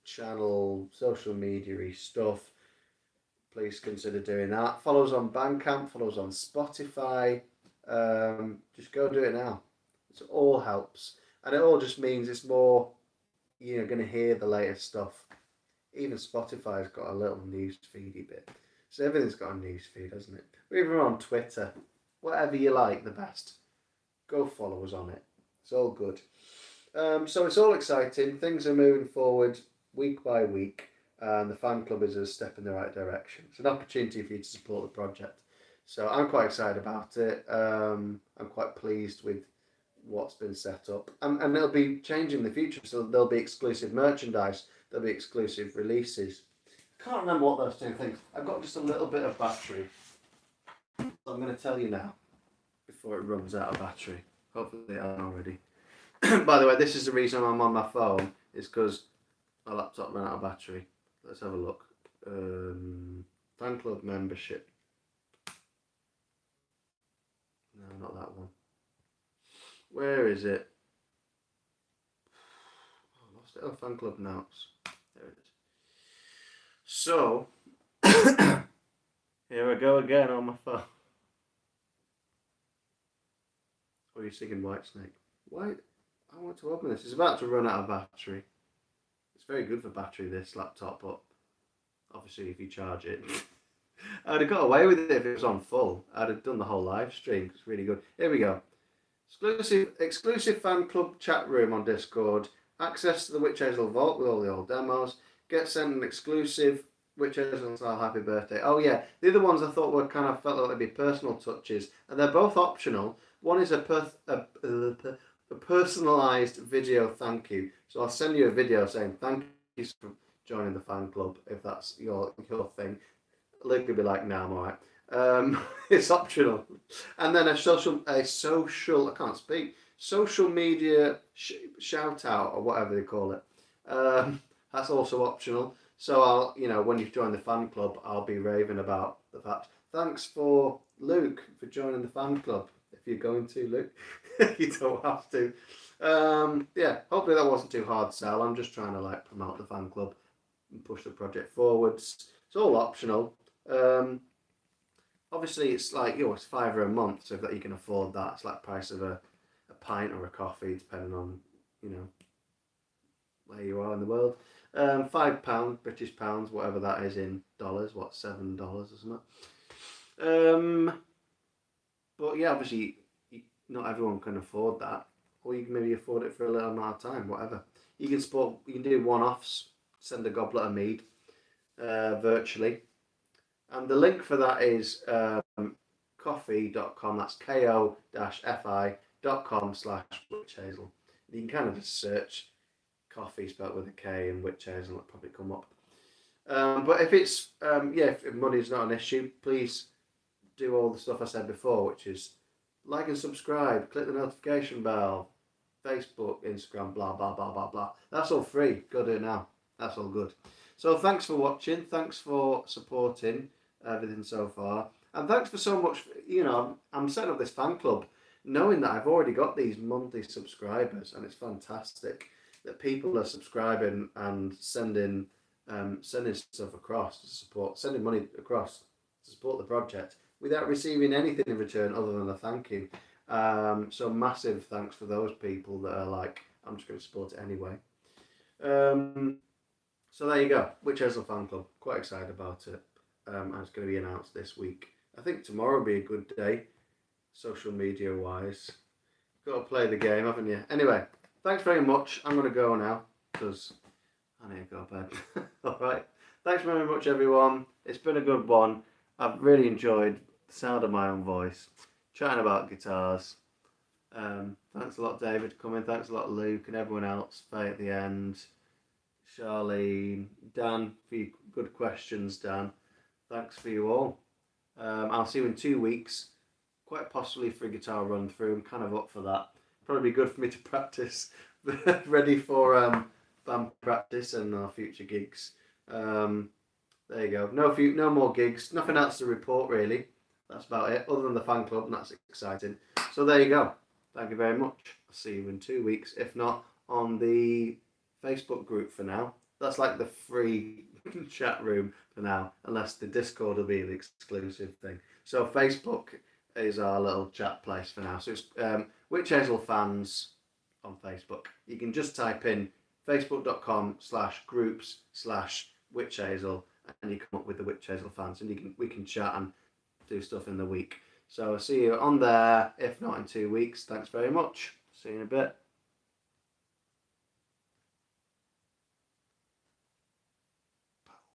channel, social media stuff. Please consider doing that. Follow us on Bandcamp, follow us on Spotify. Just go do it now. It all helps. And it all just means it's more, going to hear the latest stuff. Even Spotify's got a little news feedy bit. So everything's got a news feed, hasn't it? We're even on Twitter. Whatever you like the best, go follow us on it. It's all good. So it's all exciting. Things are moving forward week by week. And the fan club is a step in the right direction. It's an opportunity for you to support the project. So I'm quite excited about it. I'm quite pleased with what's been set up. And it'll be changing in the future. So there'll be exclusive merchandise. There'll be exclusive releases. I can't remember what those two things. I've got just a little bit of battery. So I'm going to tell you now before it runs out of battery. Hopefully I am already. By the way, this is the reason I'm on my phone. Is because my laptop ran out of battery. Let's have a look. Fan club membership. No, not that one. Where is it? Oh, I lost it. Oh, fan club notes. There it is. So, here I go again on my phone. Oh, you're singing Whitesnake. Why? I want to open this. It's about to run out of battery. It's very good for battery, this laptop, but obviously if you charge it, I'd have got away with it if it was on full. I'd have done the whole live stream. It's really good. Here we go. Exclusive fan club chat room on Discord. Access to the Witch Hazel Vault with all the old demos. Get sent an exclusive Witch Hazel style happy birthday. Oh yeah, the other ones I thought were kind of felt like they'd be personal touches, and they're both optional. One is a personalised video thank you. So I'll send you a video saying thank you for joining the fan club if that's your thing. Luke will be like, no, I'm alright. It's optional. And then a social I can't speak, social media shout out or whatever they call it. That's also optional. So I'll, when you join the fan club, I'll be raving about the fact. Thanks for Luke for joining the fan club. If you're going to, Luke, you don't have to. Yeah, hopefully that wasn't too hard to sell. I'm just trying to promote the fan club and push the project forwards. It's all optional. Obviously it's it's £5 a month, so if you can afford that, it's like the price of a pint or a coffee, depending on where you are in the world. £5 British pounds, whatever that is in dollars, $7 or something. But yeah, obviously not everyone can afford that, or you can maybe afford it for a little amount of time, whatever. You can do one-offs, send a goblet of mead virtually. And the link for that is coffee.com, that's ko-fi.com/witchhazel. You can kind of just search coffee spelled with a K and Witch Hazel, it'll probably come up. But if it's, if money's not an issue, please do all the stuff I said before, which is like and subscribe, click the notification bell, Facebook, Instagram, blah, blah, blah, blah, blah. That's all free. Go do it now. That's all good. So thanks for watching. Thanks for supporting everything so far. And thanks for so much. I'm setting up this fan club knowing that I've already got these monthly subscribers, and it's fantastic that people are subscribing and sending stuff across to support, sending money across to support the project without receiving anything in return other than a thank you. So massive thanks for those people that are like, I'm just going to support it anyway. So there you go, Witch Hazel Fan Club. Quite excited about it. And it's going to be announced this week. I think tomorrow will be a good day, social media wise. Got to play the game, haven't you? Anyway, thanks very much. I'm going to go now because I need to go to bed. All right. Thanks very much, everyone. It's been a good one. I've really enjoyed the sound of my own voice, chatting about guitars. Thanks a lot, David, for coming. Thanks a lot, Luke, and everyone else. Faye at the end. Charlene, Dan, for your good questions, Dan. Thanks for you all. I'll see you in 2 weeks, quite possibly for a guitar run through. I'm kind of up for that. Probably good for me to practice, ready for band practice and our future gigs. There you go. No more gigs. Nothing else to report really. That's about it. Other than the fan club, and that's exciting. So there you go. Thank you very much. I'll see you in 2 weeks, if not on the Facebook group for now. That's like the free chat room for now, unless the Discord will be the exclusive thing. So Facebook is our little chat place for now. So it's Witch Hazel fans on Facebook. You can just type in facebook.com/groups/Witch Hazel and you come up with the Witch Hazel fans, and we can chat and do stuff in the week. So I'll see you on there, if not in 2 weeks. Thanks very much. See you in a bit.